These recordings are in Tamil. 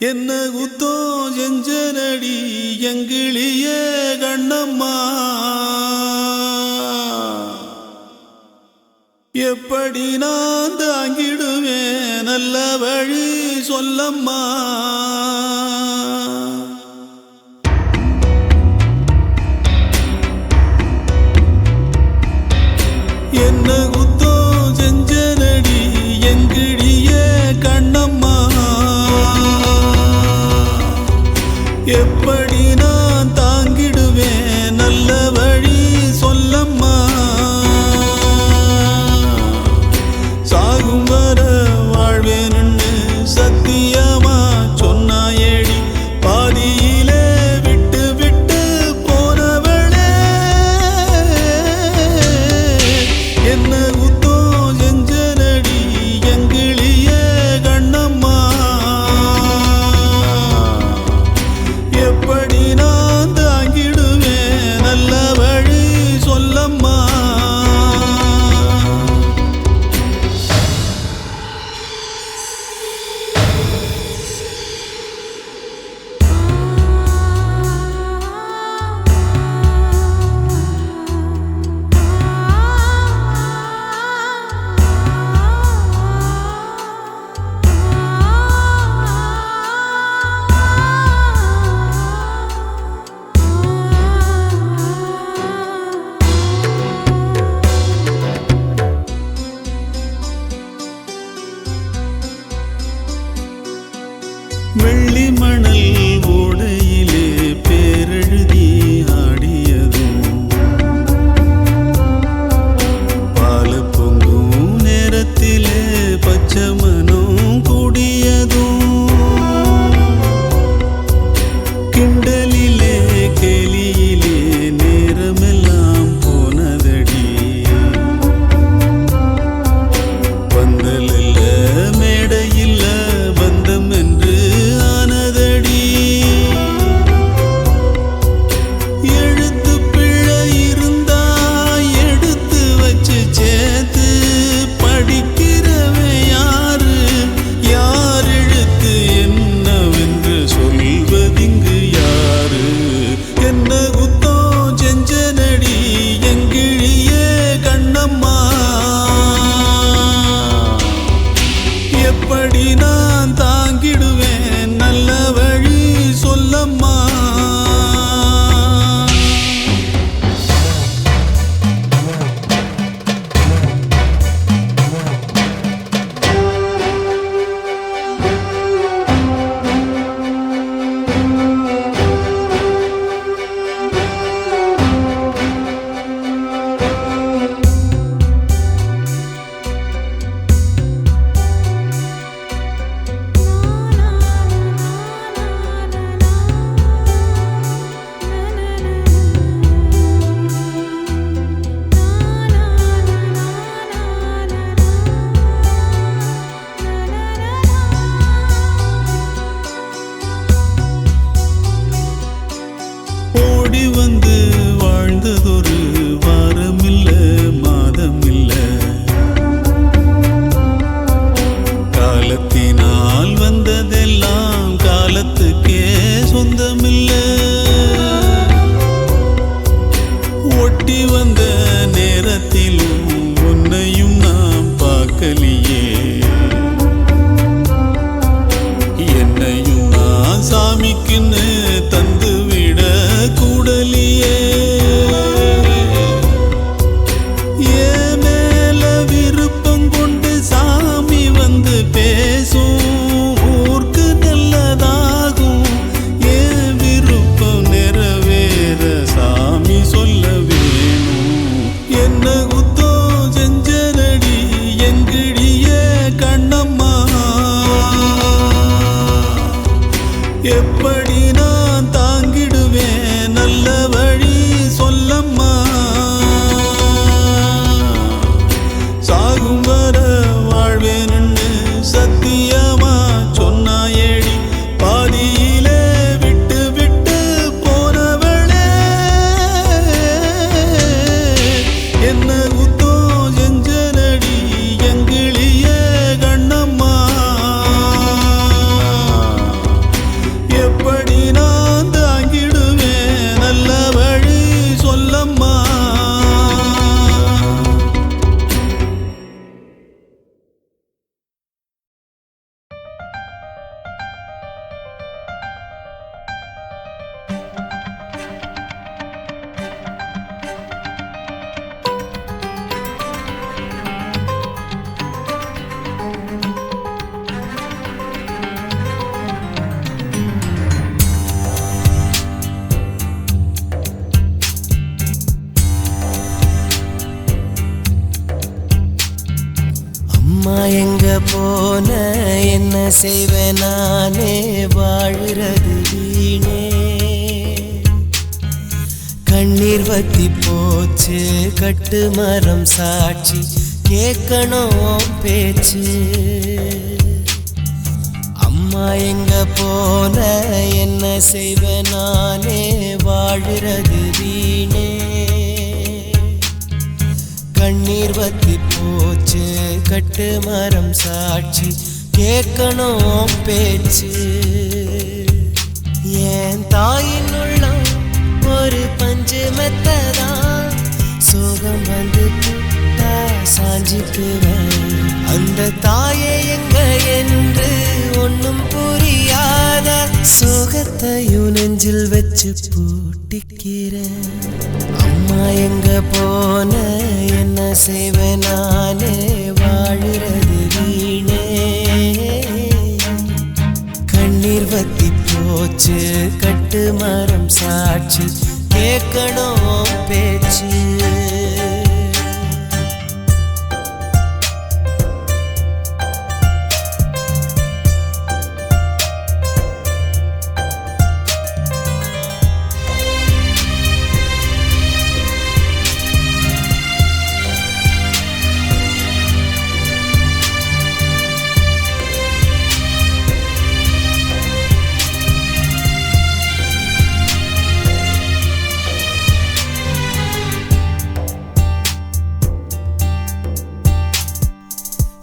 என்ன குத்தோ செஞ்சனடி எங்கிளியே கண்ணம்மா, எப்படி நான் தாங்கிடுவேன் நல்ல வழி சொல்லம்மா. என்ன குத்தோ செஞ்சனடி எங்கிளியே கண்ணம்மா, எப்படி நான் தாங்கிடுவேன் நல்ல வழி சொல்லம்மா. சாகும் வர வாழ்வேன்னு சத்தியமா சொன்னாயேடி, பாதியிலே விட்டு விட்டு போனவளே. என்ன குத்தோ செஞ்சனடி எங்கிளியே கண்ணம்மா, எப்படி நான் தாங்கிடுவேன் நல்ல வழி சொல்லம்மா. வெள்ளி மணல் ஓடையிலே பேரெழுதி ஆடியதும், பால பொங்கும் நேரத்திலே பச்சை மனம் கூடியதும், கிண்டலிலே கேலியிலே நேரமெல்லாம் போனதடி, பந்தலில்ல மேடையில்ல பந்தம் என்று ஆனதடி. எப்படி நான் தாங்கிடுவேன் நல்ல வழி சொல்லம்மா. ஓடி வந்து வாழ்ந்ததொரு வாரமில்ல மாதமில்ல, காலத்தினால் வந்ததெல்லாம் காலத்துக்கே சொந்தமில்ல. ஒட்டி வந்த நேரத்திலும் உன்னையும் நாம் பார்க்கலியே, என்னையும் நான் சாமிக்குன்னு தந்து விட கூடலியே. ஏ மேல விருப்பம் கொண்டு சாமி வந்து பேசும், ஊருக்கு நல்லதாகும். ஏ விருப்பம் நிறைவேற சாமி சொல்ல வேணும். என்ன குத்தம் செஞ்சனடி எங்கிடிய கண்ணம்மா, எப்படி நான் தாங்கிடுவேன் நல்ல வழி சொல்லம்மா. சாகும் வர வாழ்வேன்னு சத்தியமா சொன்னாயேடி, பாதியிலே விட்டு விட்டு போனவளே. என்ன குத்தம் செஞ்சனடி எங்கிளிய கண்ணம்மா, எப்படி நான் தாங்கிடுவேன் நல்ல வழி சொல்லம்மா. அம்மா எங்க போன என்ன செய்வேன் நானே, வாழுறது வீணே. கண்ணீர் வத்தி போச்சு கட்டு மரம் சாட்சி, கேட்கணும் பேச்சு. அம்மா எங்க போன என்ன செய்வேன் நானே, வாழுறது வீணே. கண்ணீர் வத்தி போச்சு கட்டு மரம் சாட்சி, கேட்கணும் பேச்சு. என் தாயின் உள்ளம் ஒரு பஞ்சு மெத்ததான், சோகம் வந்து புட்டா சாஞ்சிக்குவேன். அந்த தாயே எங்க என்று ஒன்னும் புரியாத சோகத்தையும் நெஞ்சில் வச்சு பூட்டிக்கிறேன். அம்மா எங்க போன என்ன செய்வேன் நானே, வாழுறது வீணே. கண்ணீர் வத்தி போச்சு கட்டு மரம் சாட்சி, கேட்கணும் பேச்சு.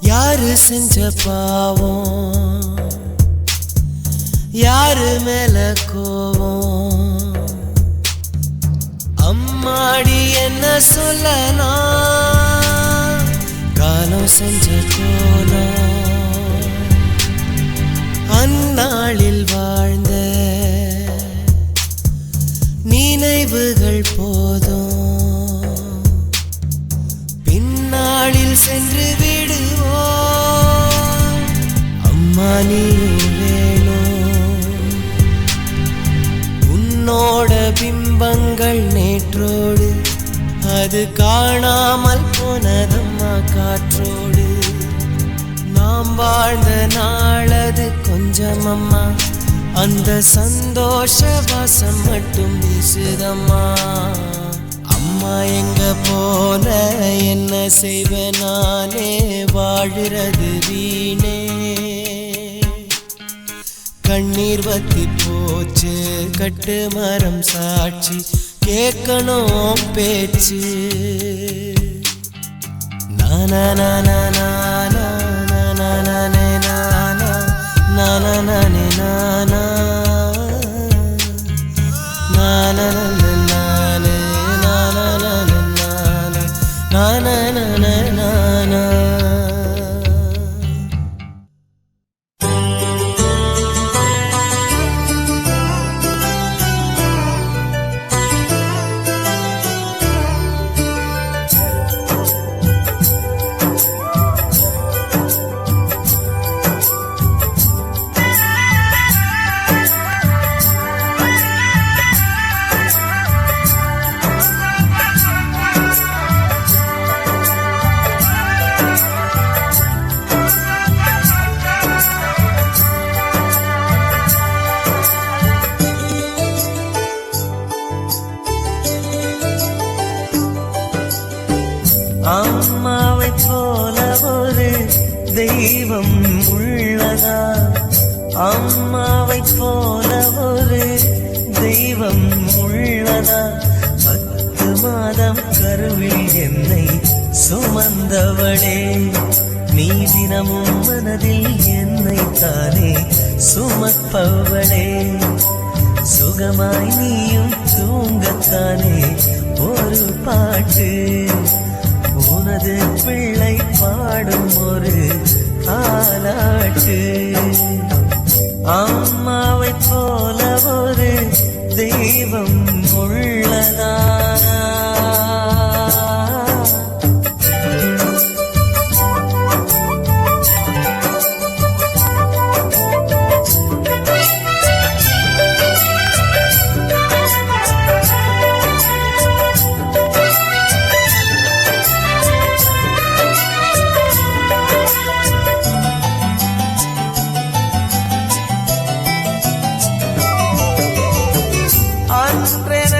யாரு செஞ்ச பாவம், யாரு மேல கோவம், அம்மாடி என்ன சொல்லலாம், காலம் செஞ்ச கோலம். அம்மா நீ வேணும். உன்னோட பிம்பங்கள் நேற்றோடு அது காணாமல் போனதம்மா காற்றோடு. நாம் வாழ்ந்த நாளது கொஞ்சம் அம்மா, அந்த சந்தோஷ வாசம் மட்டும் வீசுதம்மா. அம்மா எங்க போன என்ன செய்வேன் நானே, வாழுறது வீணே. கண்ணீர் வத்தி போச்சு கட்டு மரம் சாட்சி, கேட்கணும் பேச்சு. நானா நானா நானா நானா நானே நானா நானா நானே நானா நானா நானே நானா நானா நானா நானா. அம்மாவை போல ஒரு தெய்வம் உள்ளதா, அம்மாவை போல ஒரு தெய்வம் உள்ளதா. 10 மாதம் கருவில் என்னை சுமந்தவளே, நீ தினமும் மனதில் என்னை தானே சுமப்பவளே. சுகமாய் நீயும் தூங்கத்தானே ஒரு பாட்டு, உனது பிள்ளை பாடும் ஒரு தாலாட்டு. அம்மாவை போல ஒரு தெய்வம் உள்ளதா.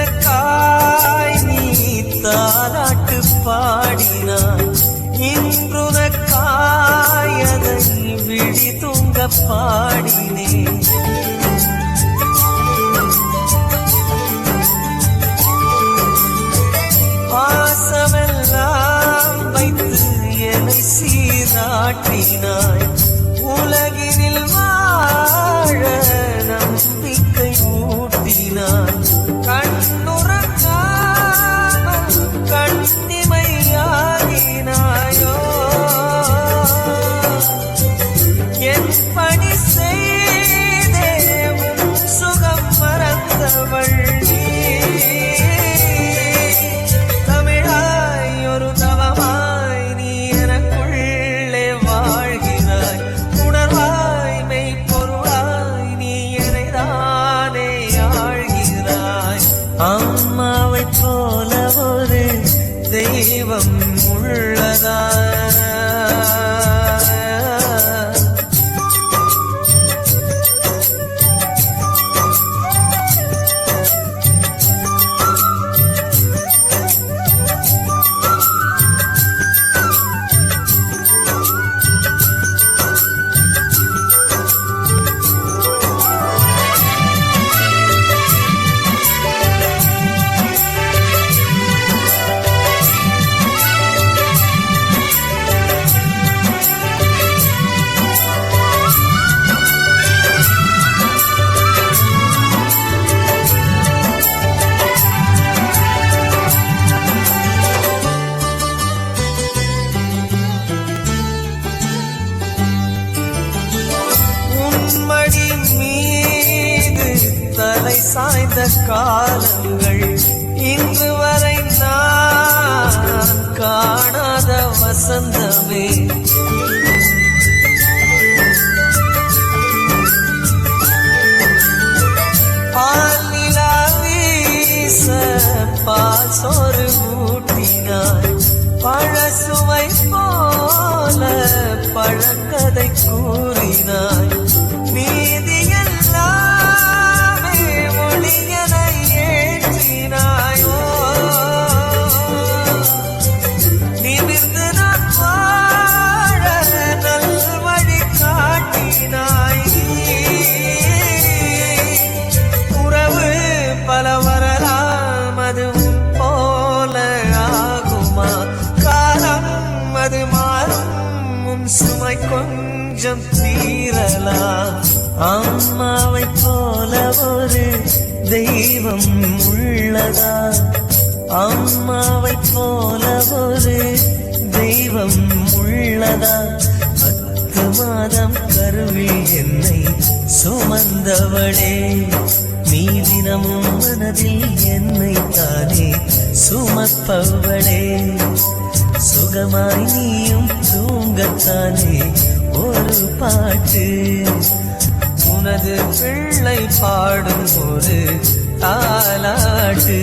அன்றெனக்காய் நீ தாலாட்டு பாடினாய், இன்றுனக்காய் அதை விழி தூங்க பாடினேன். பாசமெல்லாம் வைத்து என்னை சீராட்டினாய், உலகினில் வாழ நம்பிக்கை ஊட்டினாய். கண்ணுறங்காமல் கண்ணிமையாகினாயோ, என் பணி செய்தேவும் சுகம் மறந்தவள் நீ. தமிழாய் ஒரு தவமாய் நீ எனக்குள்ளே வாழ்கிறாய், உணர்வாய் மெய்ப்பொருளாய் நீ என்னைதானே ஆழ்கிறாய். அம்மாவை போல ஒரு தெய்வம் உள்ளதா. மடி மீது தலை சாய்ந்த காலங்கள் இன்று வரை நான் காணாத வசந்தமே. சோறு ஊட்டினாய் பழசுவை போல பழக்கதை கூறினாய் நீதியெல்லாமே ஒளியனை ஏற்றினாயோ நிமிர்ந்து நான் வாழ நல்வழி காட்டினாய் உறவு பல வரலாம் அதுவும் போல ஆகுமா காலம் அது மாறும் உன் சுமை கொஞ்சம் தீரலாம் அம்மாவை போல ஒரு தெய்வம் உள்ளதா அம்மாவை போல ஒரு தெய்வம் உள்ளதா 10 மாதம் கருவில் என்னை சுமந்தவளே நீ தினமும் மனதில் என்னை தானே சுமப்பவளே சுகமாய் நீயும் தூங்கத்தானே ஒரு பாட்டு உனது பிள்ளை பாடும் ஒரு தாலாட்டு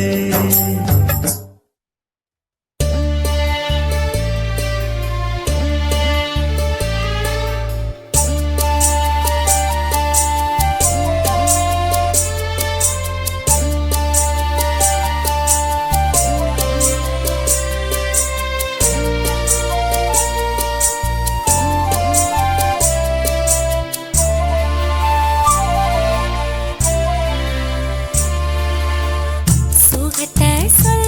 சுகத்தை சொல்ல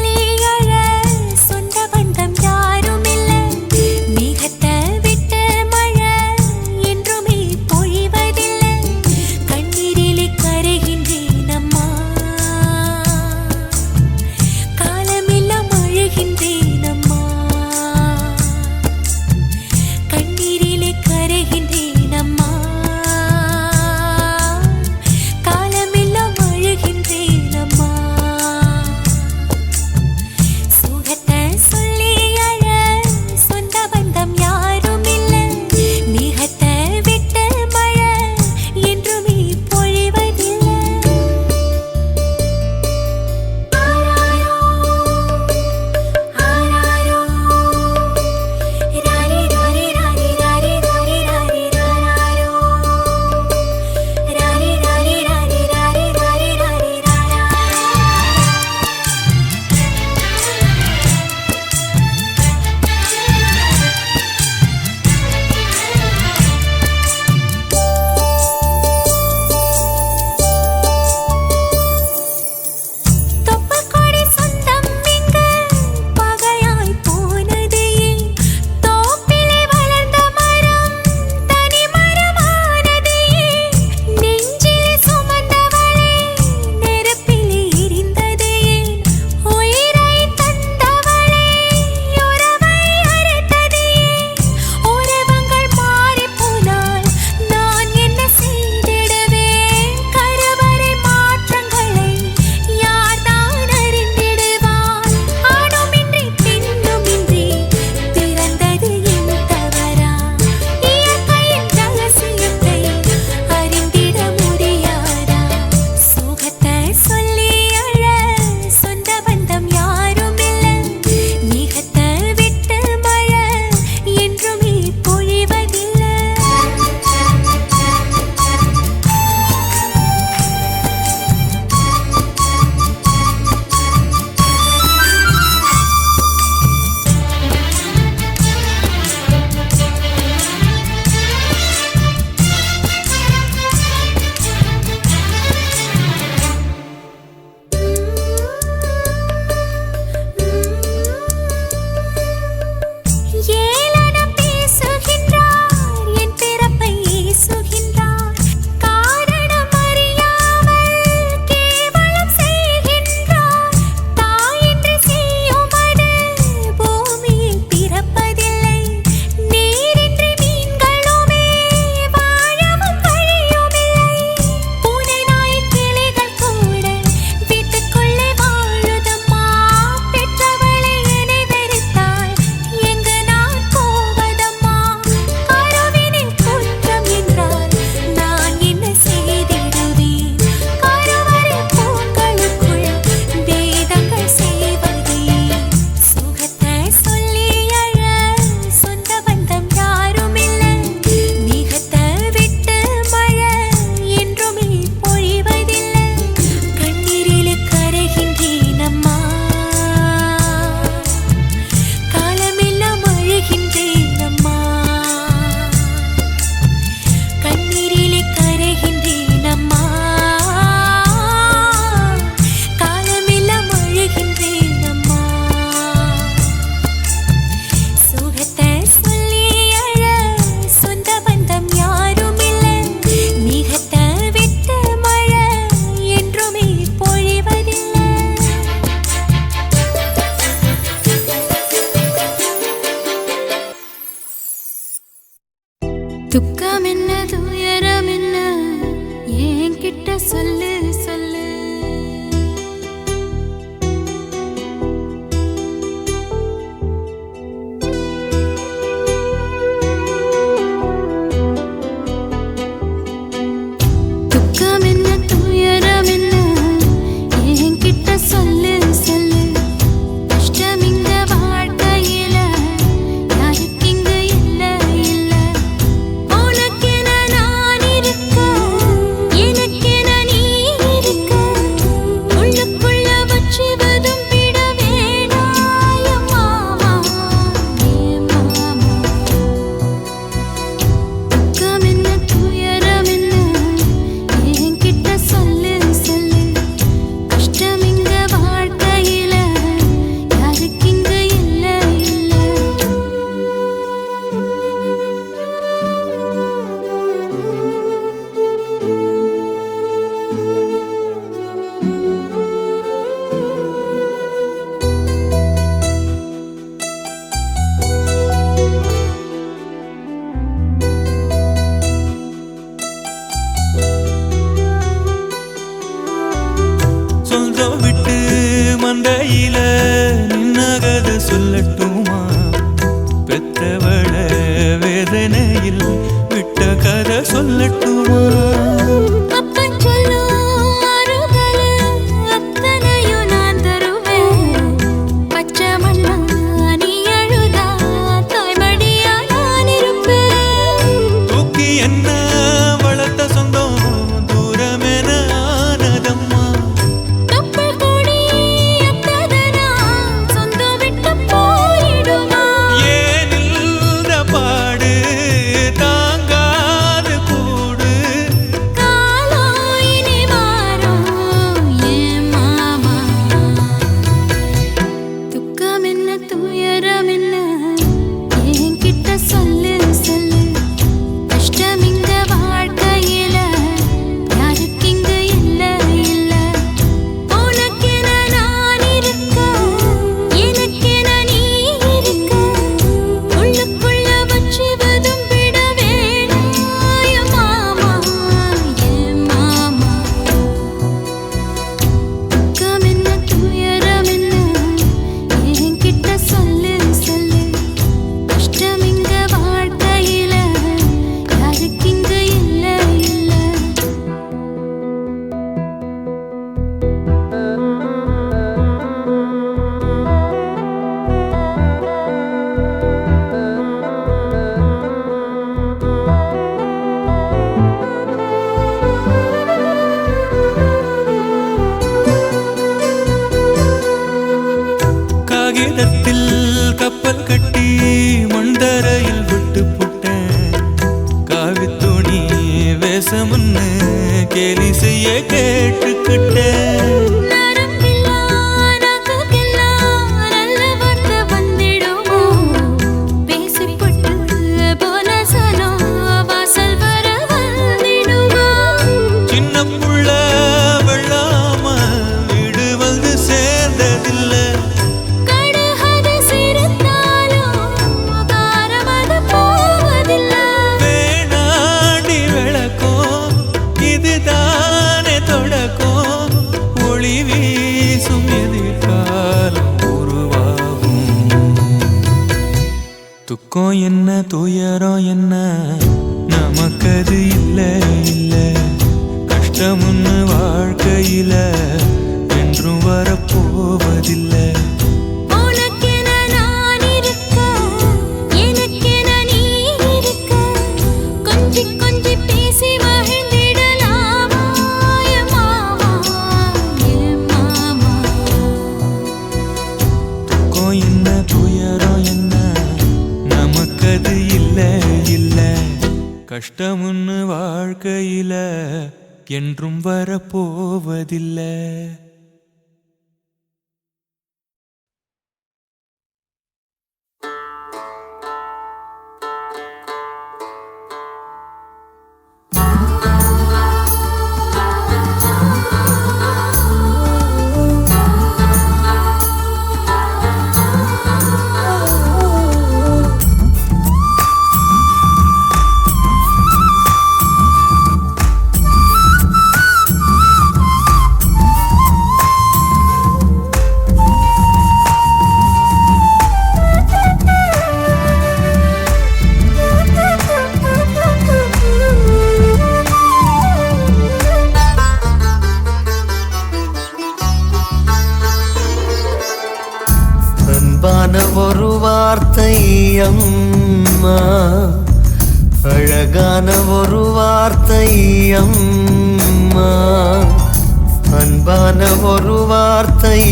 சொல்லு சொல்லு துக்கம் என்ன துயரம் என்ன என்கிட்ட சொல்லு சொல்லு கஷ்டம் இங்க வாழ்க்கையில யாருக்கு இங்க இல்ல இல்ல உனக்கென நான் இருக்க எனக்கென நீ இருக்க உள்ளுக்குள்ள வச்சுவதும் விட வேணாய மாமா ஏ மாமா துக்கம் என்ன துயரம் என்ன என்கிட்ட சொல்லு சொல்லு கஷ்டம் இங்க வாழ்க்கையில யாருக்கு இங்க இல்ல இல்ல சொந்தம் விட்டு மந்தையில நின்னகத சொல்லட்டுமா பெத்தவள வேதனையில் விட்ட கதை சொல்லட்டுமா அப்பன் சொல்லும் அருகலு அத்தனையும் நான் தருவேன் பச்சை மண்ணா நீ அழுதா தாய்மடியா நான் இருப்பேன் தூக்கி என்ன வளர்த்த சொந்தம் தூரமென ஆனதம்மா தொப்புள் கொடி அத்ததனா சொந்தம் விட்டு போயிடுமா ஏன் இந்த பாடு தாங்காது கூடு காலம் இனி மாறும் ஏன் மாமா துக்கம் என்ன துயரம் என்ன என்கிட்ட சொல்லு சொல்லு கஷ்டம் இங்க வாழ்க்கையில யாருக்கு இங்க இல்ல இல்ல உனக்கென நான் இருக்க எனக்கென நீ இருக்க உள்ளுக்குள்ள வச்சுவதும் விட வேணாய மாமா ஏன் மாமா துக்கம் என்ன துயரம் என்ன என்கிட்ட சொல்லு சொல்லு கஷ்டம் இங்க வாழ்க்கையில யாருக்கு இங்க இல்ல இல்ல காகிதத்தில் கப்பல் கட்டி மண்டரையில் விட்டு புட்டேன் காவித்துணி வேஷம்னு கேலி செய்ய கேட்டுக்கிட்டேன் நரம்பில்லா நகைக்கெல்லாம் நல்ல வார்த்தை வந்திடுமோ பேசிப்பட்டு போன சனம் வாசல் வர வந்திடுமோ சின்ன புள்ள வெள்ளாம வீடு வந்து சேர்ந்ததில்லை கடுகது சிரித்தாலும் காரமது போவதில்லை வேணாண்டி விளக்கும் இதுதானே தொடக்கம் ஒளி வீசும் எதிர்காலம் உருவாகும் துக்கம் என்ன துயரம் என்ன நமக்கது இல்ல இல்ல கஷ்டம்னு வாழ்க்கையில என்றும் வரப்போவதில்லை உனக்கென நான் இருக்க எனக்கென நீ இருக்க கொஞ்சி கொஞ்சி பேசி மகிழ்ந்திடலாமா என் மாமா என் மாமா துக்கம் என்ன துயரம் என்ன நமக்கது இல்ல இல்ல கஷ்டம்னு வாழ்க்கையில என்றும் வரப்போவதில்லை அம்மா அழகான ஒரு வார்த்தை அம்மா அன்பான ஒரு வார்த்தை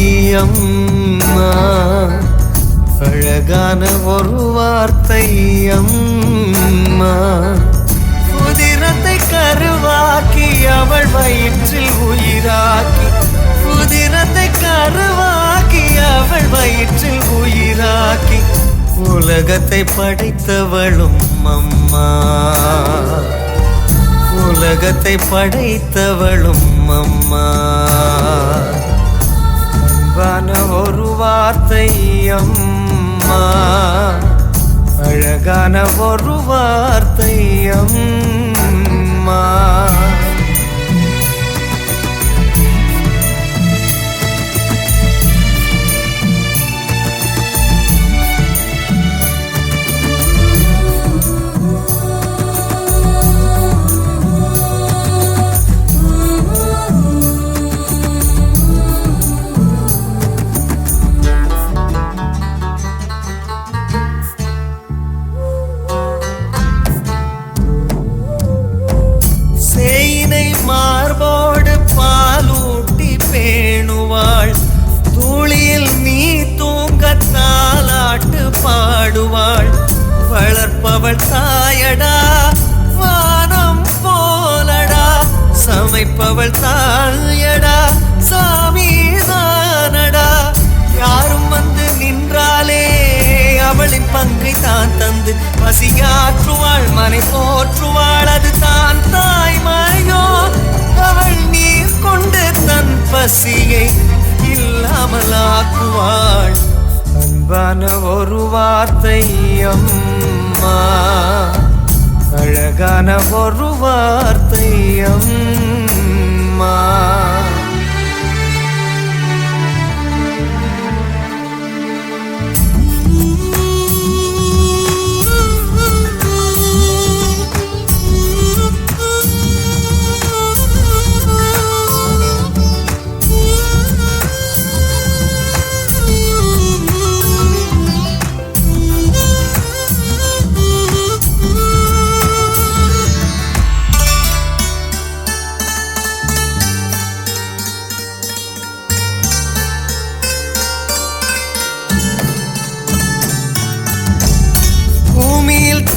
அம்மா அழகான ஒரு வார்த்தை அம்மா உதிரத்தை கருவாக்கி அவள் வயிற்றில் உயிராக்கி உதிரத்தை கருவாக்கி அவள் வயிற்றில் உயிராக்கி உலகத்தை படைத்தவளும் அம்மா உலகத்தை படைத்தவளும் அம்மா அன்பான ஒரு வார்த்தை அம்மா அழகான ஒரு வார்த்தை அம்மா மார்போடு பாலூட்டி பேணுவாள் தூளியில் நீ தூங்க தாலாட்டு பாடுவாள் வளர்ப்பவள் தாயடா வானம் போலடா சமைப்பவள் தாயடா சாமிதானடா யாரும் வந்து நின்றாலே அவளின் பங்கை தான் தந்து பசியாற்றுவாள் மனை போற்றுவாள் அது தான் தாய்மையோ அவள் நீர் கொண்டு தன் பசியை இல்லாமலாக்குவாள் அன்பான ஒரு வார்த்தை அம்மா அழகான ஒரு வார்த்தை அம்மா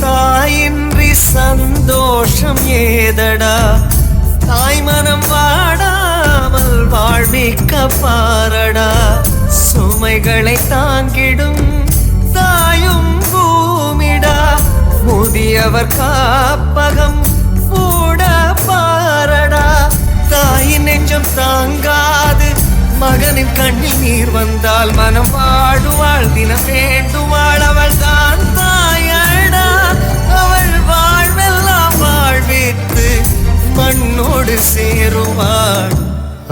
தாயின்றி சந்தோஷம் ஏதடா தாய் மனம் வாடாமல் வாழ்விக்க பாரடா சுமைகளை தாங்கிடும் தாயும் பூமிடா முதியவர் காப்பகம் கூட பாரடா தாயின் நெஞ்சம் தாங்காது மகனின் கண்ணில் நீர் வந்தால் மனம் வாடுவாள் தினம் வேண்டுவாள் அவள் தான் தாயடா அவள் வாழ்வெல்லாம் வாழ்வித்து மண்ணோடு சேருவாள்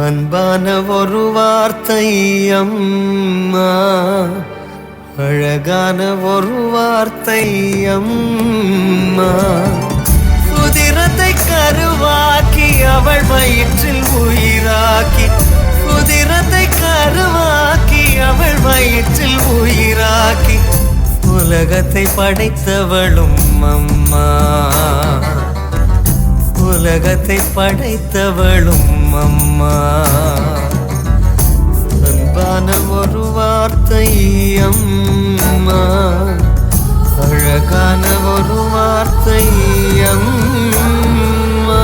அன்பான ஒரு வார்த்தை அம்மா அழகான ஒரு வார்த்தை அம்மா உதிரத்தை கருவாக்கி அவள் வயிற்றில் உயிராக்கி உதிரத்தை கருவாக்கி அவள் வயிற்றில் உயிராக்கி உலகத்தை படைத்தவளும் அம்மா உலகத்தை படைத்தவளும் அம்மா அன்பான ஒரு வார்த்தை அம்மா அழகான ஒரு வார்த்தை அம்மா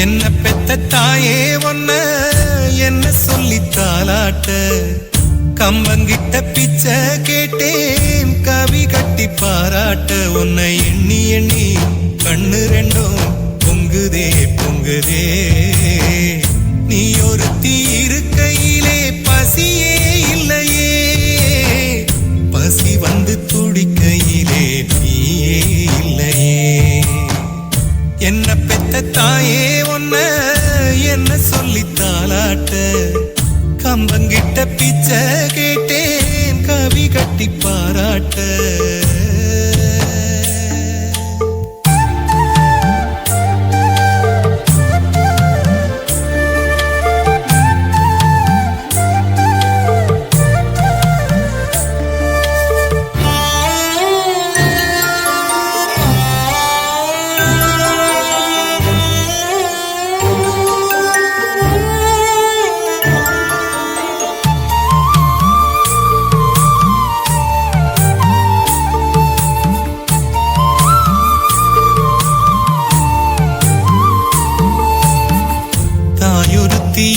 என்ன பெத்த தாயே ஒன்ன என்ன சொல்லி தாலாட்ட கம்பங்கிட்ட பிச்சை கேட்டேன் கவி கட்டி பாராட்ட உன்னை எண்ணி எண்ணி கண்ணு ரெண்டும் பொங்குதே பொங்குதே நீ ஒருத்தி இருக்கையிலே பசியே இல்லையே பசி வந்து துடிக்கையிலே நீயே இல்லையே என்ன பெத்த தாயே ஒன்ன என்ன சொல்லி தாலாட்ட கம்பங்கிட்ட பிச்சை கேட்டேன் கவி கட்டி பாராட்ட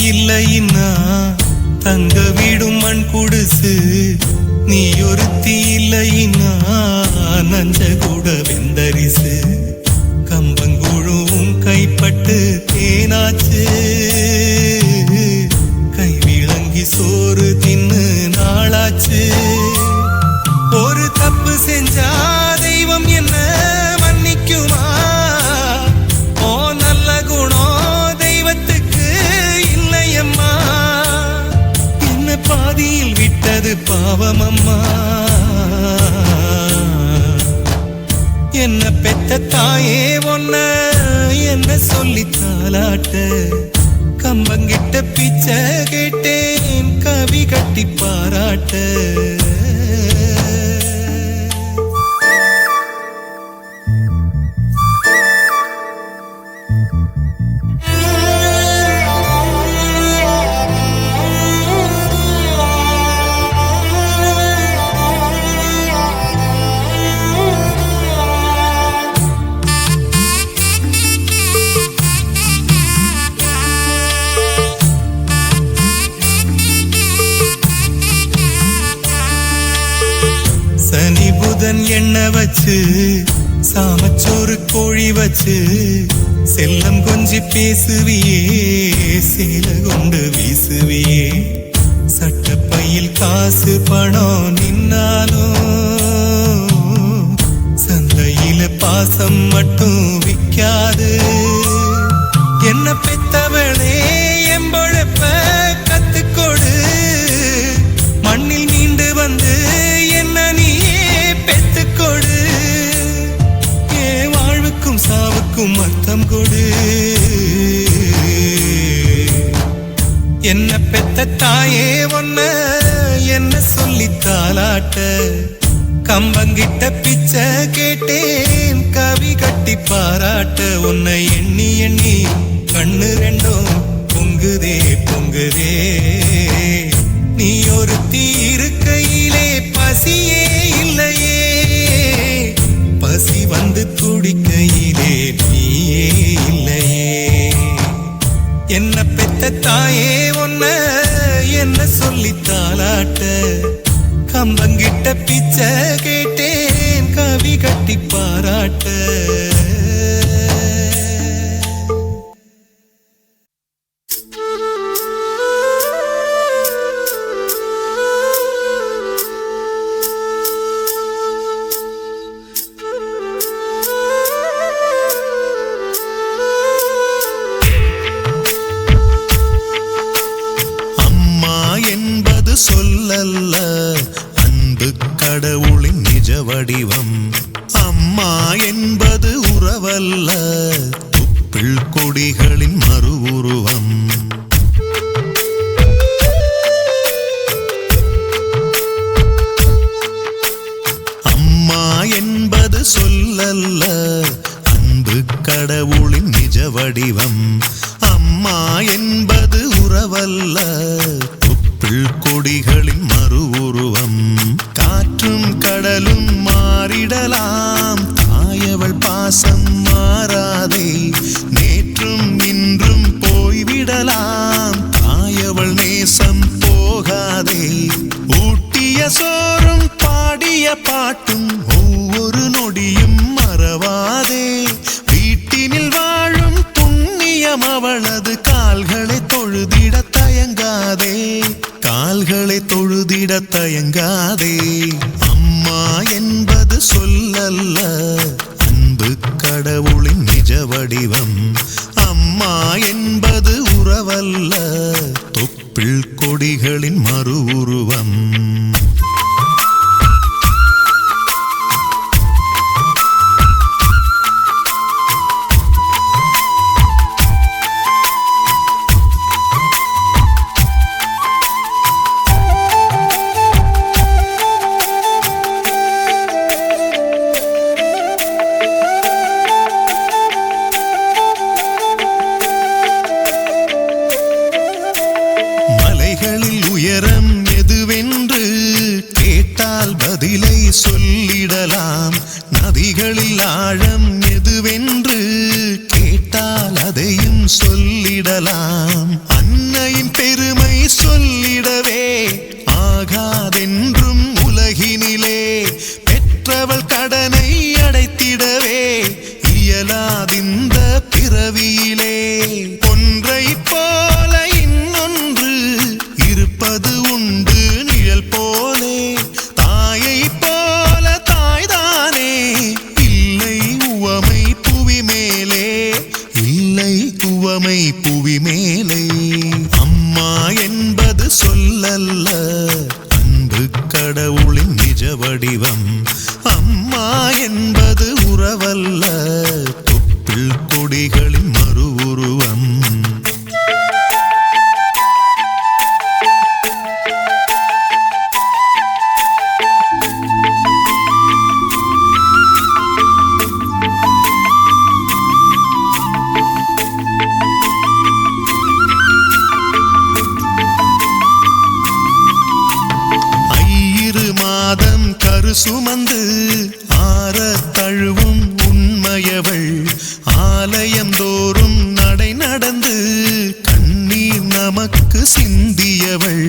இல்லைன்னா தங்க வீடும் மண் குடிசு நீ ஒருத்தி இல்லைன்னா நஞ்ச கூட வெந்தரிசு கம்பங்கூழும் கைப்பட்டு தேனாச்சு கை விளங்கி சோறு தின்னு நாளாச்சு ஒரு தப்பு செஞ்சா தெய்வம் என்ன மன்னிக்குமா ஓ நல்ல குணம் தெய்வத்துக்கு இல்லையம்மா என்ன பாதியில் விட்டது பாவமம்மா என்ன பெத்த தாயே ஒன்ன என்ன சொல்லி தாலாட்ட கம்பங்கிட்ட பிச்சை கேட்டேன் கவி கட்டி பாராட்ட சனி புதன் எண்ணெய் வச்சு சாமச்சோறு கோழி வச்சு செல்லம் கொஞ்சி பேசுவியே சேல கொண்டு வீசுவியே சட்டப்பையில் காசு பணம் நின்னாலும் சந்தையில பாசம் மட்டும் விக்காது என்ன பெத்தவளே எம்பொழப்ப கத்துக்கொடு மண்ணில் மீண்டு வந்து என்ன நீயே பெத்துக்கொடு ஏ வாழ்வுக்கும் சாவுக்கும் அர்த்தம் கொடு என்ன பெத்த தாயே ஒன்ன என்ன சொல்லி தாலாட்ட கம்பங்கிட்ட பிச்சை கேட்டேன் கவி கட்டி பாராட்ட உன்னை எண்ணி எண்ணி கண்ணு ரெண்டும் பொங்குதே பொங்குதே நீ ஒருத்தி இருக்கையிலே பசியே இல்லையே பசி வந்து துடிக்கையிலே நீயே இல்லையே என்ன பெத்த தாயே ஒன்ன என்ன சொல்லி தாலாட்ட கம்பங்கிட்ட பிச்சை கேட்டேன் கவி கட்டி பாராட்ட சொல்லல்ல அன்பு கடவுளின் நிஜ வடிவம் அம்மா என்பது உறவல்ல தொப்புள் கொடிகளின் மறு உருவம் அம்மா என்பது சொல்லல்ல அன்பு கடவுளின் நிஜ வடிவம் அம்மா என்பது உறவல்ல கொடிகளின் மறு உருவம் காற்றும் கடலும் மாறிடலாம் தாயவள் பாசம் மாறாதே நேற்றும் இன்று அன்பு கடவுளின் நிஜ வடிவம். அம்மா என்பது உறவல்ல, தொப்பிள் கொடிகளின் மறு உருவம். மலைகளில் உயரம் எதுவென்று கேட்டால் பதிலை சொல்லிடலாம். நதிகளில் ஆழம் எதுவென்று கேட்டால் அதையும் சொல்லிடலாம். அன்னையின் பெருமை சொல்லிடவே ஆகாதென்றும் உலகினிலே, பெற்றவள் கடனை அடைத்திடவே இயலாதிந்த பிறவியிலே. ஒன்றை போல இன்னொன்று இருப்பது உண்டு நிழல் போலே, தாயை போல தாய்தானே இல்லை உவமை புவி மேலே, இல்லை உவமை புவி மேலே. அம்மா என்பது சொல்லல்ல, அன்பு கடவுளின் நிஜ வடிவம். அம்மா என்பது உறவல்ல, தொப்பிள் கொடிகளின் மறு உருவம். மாதம் கரு சுமந்து ஆற தழுவும் உண்மையவள், ஆலயம் தோறும் நடை நடந்து கண்ணீர் நமக்கு சிந்தியவள்.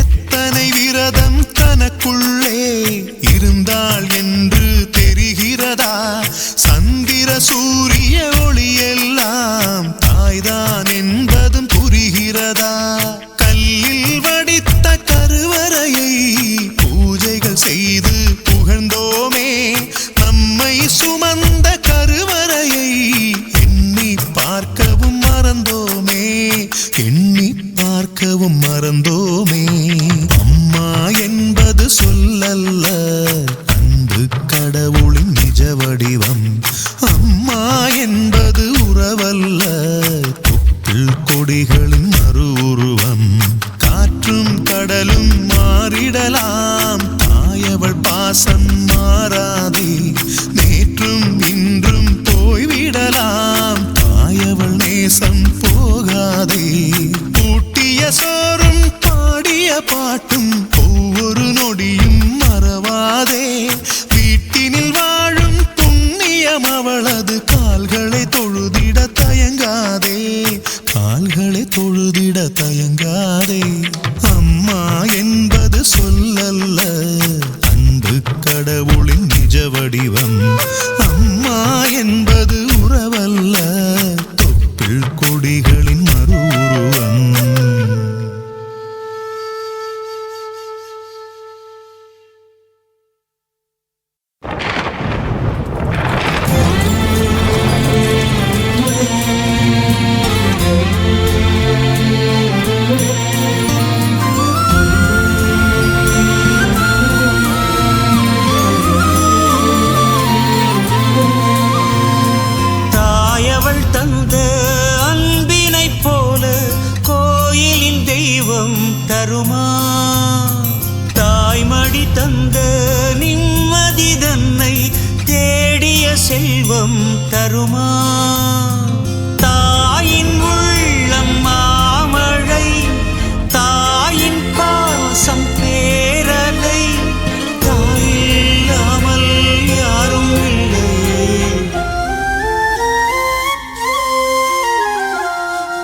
எத்தனை விரதம் தனக்குள்ளே இருந்தாள் என்று தெரிகிறதா? சந்திர சூரிய ஒளியெல்லாம் தாய்தான் என்பதும் புரிகிறதா? கல்லில் வடித்த கருவறையை பூஜைகள் செய்து புகழ்ந்தோமே, நம்மை சுமந்த கருவறையை எண்ணி பார்க்கவும் மறந்தோமே, எண்ணி பார்க்கவும் மறந்தோமே. அம்மா என்பது சொல்லல்ல, அன்பு கடவுளின் நிஜ வடிவம். அம்மா என்பது உறவல்ல, தொப்பிள் கொடிகளின் மறு உருவம். காற்றும் கடலும் மாறிடலாம், தாயவள் பாசம் மாறாதே. நேற்றும் இன்றும் போய்விடலாம், தாயவள் நேசம் போகாதே. பூட்டிய சோறும் பாடிய பாட்டும் ஒவ்வொரு நொடியும் மறவாதே. வீட்டினில் வாழும் புண்ணியம் அவளது கால்களை தொழுதிட தயங்காதே, கால்களை தொழுதிட தயங்காதே. அம்மா என்பது சொல்லல்ல, அன்பு கடவுளின் நிஜ வடிவம். அம்மா என்பது உறவல்ல, தொப்பிள் கொடிகளின் மறு உருவம். தாயவள் தந்த அன்பினைப் போல கோயிலின் தெய்வம் தருமா? தாய்மடி தந்த நிம்மதி தன்னை தேடிய செல்வம் தருமா? தாயின் உள்ளம் மாமழை, தாயின் பாசம் பேரலை, தாயில்லாமல் யாரும் இல்லை.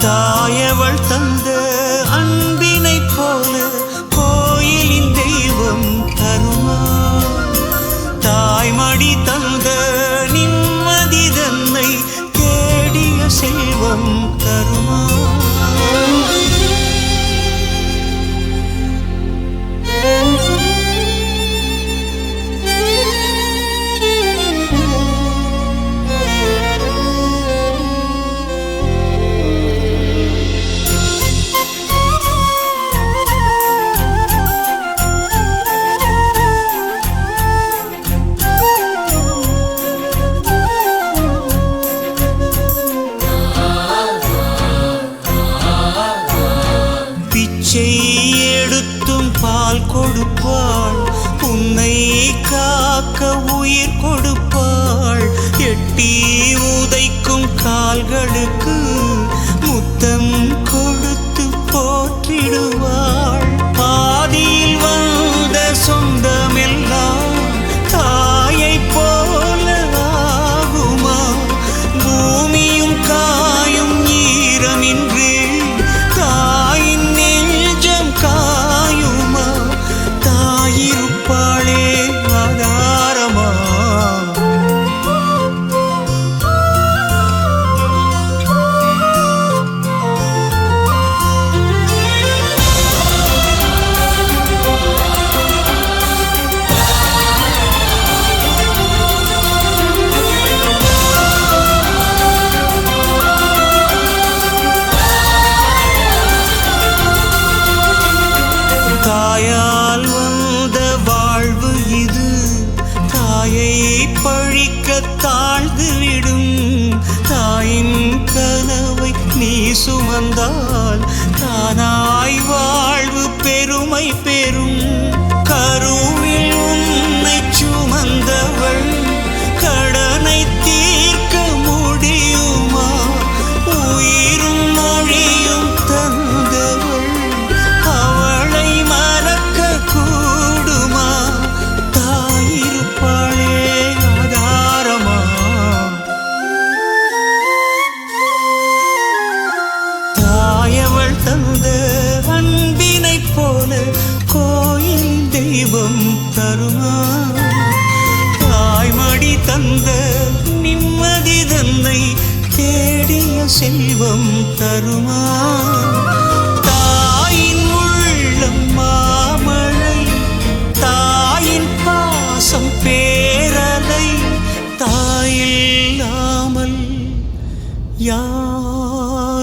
தாயவள் தந்த அன்பினைப் போல கோயிலின் தெய்வம் தருமா? தாய்மடி தந்த நிம்மதி தன்னை தேடிய முட்டி உதைக்கும் கால்களுக்கு முத்தம் கொடுத்து போற்றிடுவாள். பாதியில் வந்த சொந்தமெல்லாம் தாயை போல ஆகுமா? பூமியும் காயும் ஈரமின்றி தாயின் நெஞ்சம் காயுமா? தாயிருப்பாளே ஆதாரமா? தாயால் வந்த வாழ்வு இது, தாயை பழிக்க தாழ்ந்து விடும். தாயின் கனவை நீ சுமந்தால் தானாய் வாழ்வு பெருமை பெறும். கருவில் உன்னை சுமந்தவள் கடனை தீர்க்க முடியுமா? உயிரும் மொழியும் தந்தவள் அவளை மறக்க கூடுமா? தாயிருப்பாளே ஆதாரமா? தாயவள் தந்த அன்பினைப் போல கோயில் தெய்வம் தருமா? தாய்மடி தந்த நிம்மதி தன்னை தேடிய செல்வம் தருமா? தாயின் உள்ளம் மாமழை, தாயின் பாசம் பேரலை. தாயில்லாமல் யாருமில்லை.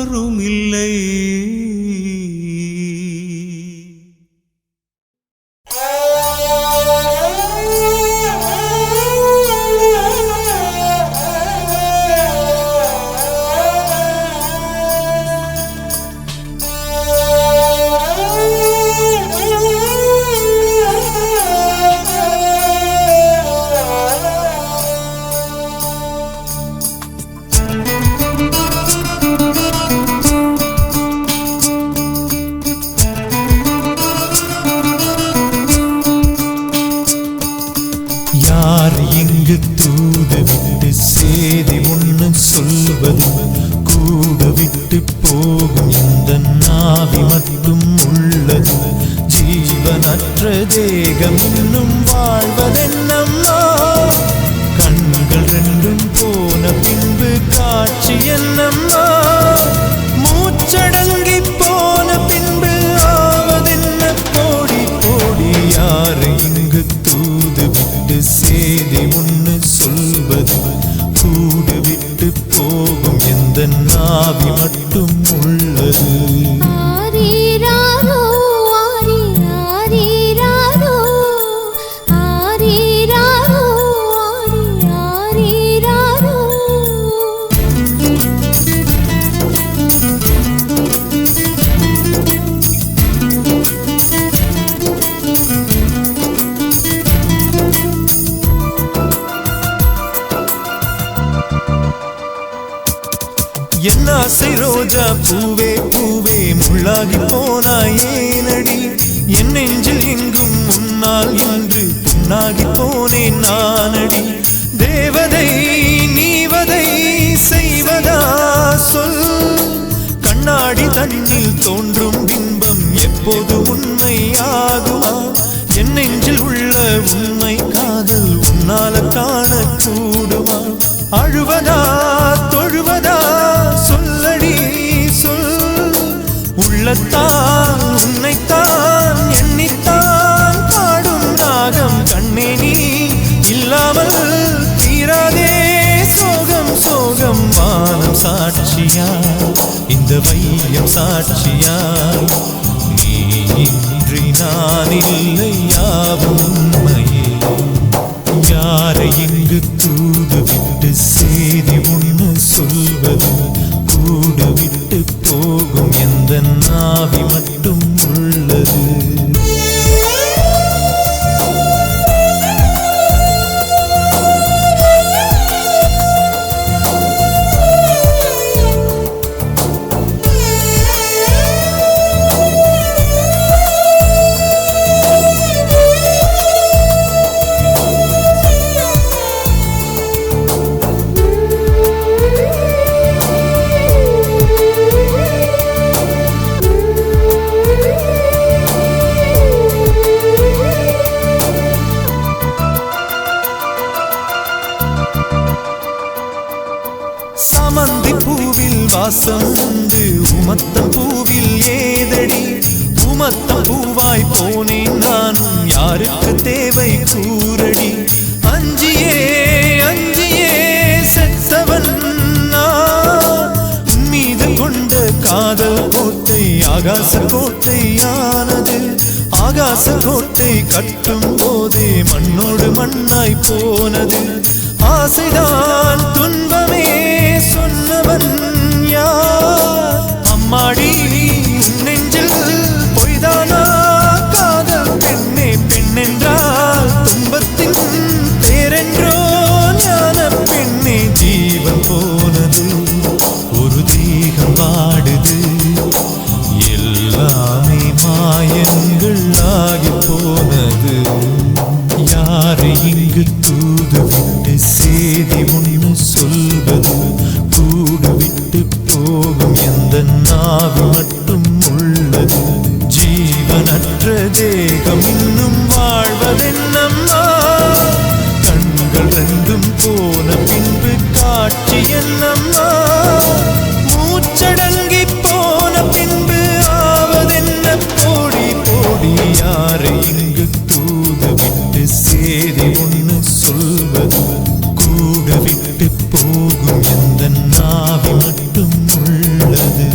யார் இங்கு தூது விட்டு சேதி ஒன்று சொல்வது? கூட விட்டு போகும் இந்த நாவி மட்டும் உள்ளது. ஜீவனற்ற தேகம் இன்னும் வாழ்வதென்னம்மா? கண்கள் ரெண்டும் போன பின்பு காட்சி என்னம்மா? மூச்சடங்கி போன பின்பு ஆவதென்ன? போடி போடி யார் இங்கு தூது விட்டு சேதி ஒன்று சொல்வது? கூடு விட்டு போகும் எந்த நாவி மட்டும் உள்ளது. ஆரீராரோ ஆரீராரோ ஆரீராரோ ஆரீராரோ. என் ஆசை ரோஜா பூவே பூவே முள்ளாகி போனாய் ஏனடி? என் நெஞ்சில் எங்கும் முன்னால் என்று புண்ணாகி போனேன் நானடி. தேவதை நீவதை செய்வதா சொல்? கண்ணாடி தண்ணில் தோன்றும் பிம்பம் எப்போது உண்மையாகுமா? என் நெஞ்சில் உள்ள உண்மை காதல் உன்னால காண கூடுமா? அழுவதா தொழுவதா சொல்லடி சொல். உள்ளத்தான் உன்னைத்தான் எண்ணித்தான் பாடும் ராகம் கண்ணே நீ இல்லாமல் தீராதே சோகம் சோகம். வானம் சாட்சியா இந்த வையம் சாட்சியா? நீ இன்றி நான் இல்லை யாவும் உண்மையே. யாரை இங்கு தூது விட்டு சேதி ஒன்று சொல்வது? கூட விட்டு போகும் எந்த நாவி மட்டும் உள்ளது. சாமந்தி பூவில் வாசம் உண்டு உமத்தம் பூவில் ஏதடி உமத்தம் பூவாய் போனேன் நானும் யாருக்கு தேவை கூரடி அஞ்சியே அஞ்சியே செத்தவன் நான் மீது கொண்ட காதல் கோட்டை ஆகாச கோட்டையானது ஆகாச கோட்டை கட்டும் போதே மண்ணோடு மண்ணாய் போனது ஆசைதான் துன்பமே சொன்னவன் யார் அம்மாடி நெஞ்சில் பொய்தானா காதல் பெண்ணே பெண்ணென்றால் துன்பத்தின் பேரென்றோ ஞான பெண்ணே ஜீவன் போனது ஒரு தீகம் வாடுது எல்லாமே மாயங்கள் ஆகி போனது யாரை இங்கு தூது விட்டு சேதி ஒன்று சொல்வது கூடு விட்டு போகும் எந்த நாவு மட்டும் உள்ளது ஜீவனற்ற தேகம் இன்னும் வாழ்வதென்னம்மா கண்கள் ரெண்டும் போன பின்பு காட்சி என்னம்மா மூச்சடங்கி போன பின்பு ஆவதென்ன போடி போடி யாரை இங்கு தூது விட்டு சேதி ஒன்று சொல்வது கூட விட்டு போகும் எந்த நாவி மட்டும் உள்ளது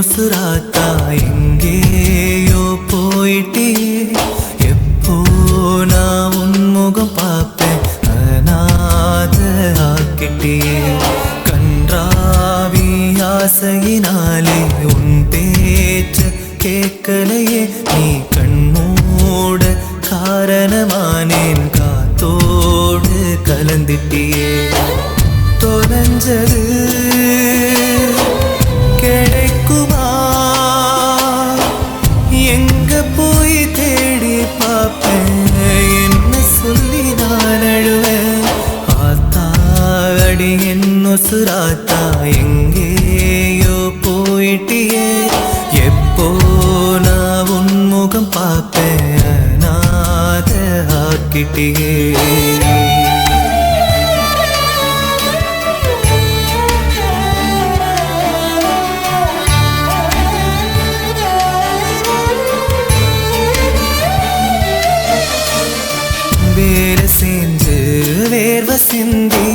சுராத்தா எங்கேயோ போயிட்டே எப்போ நான் உன்முகம் பார்ப்பேன் அநாத ஆக்கிட்டே கன்றாவி ஆசையினாலே உன் பேச்ச கேட்கலையே நீ கண்மூட காரணமானேன் காத்தோடு கலந்துட்டியே தொலைஞ்சது கிடைக்குமா எங்க போய் தேடி பார்ப்பேன் என்ன சொல்லி நான் அழுவேன் ஆத்தாடி என்ன சுராத்தா எங்கேயோ போயிட்டியே எப்போ நான் உன்முகம் பார்ப்பேன் அநாத ஆக்கிட்டியே சேர்ந்து வேர்வ சிந்தி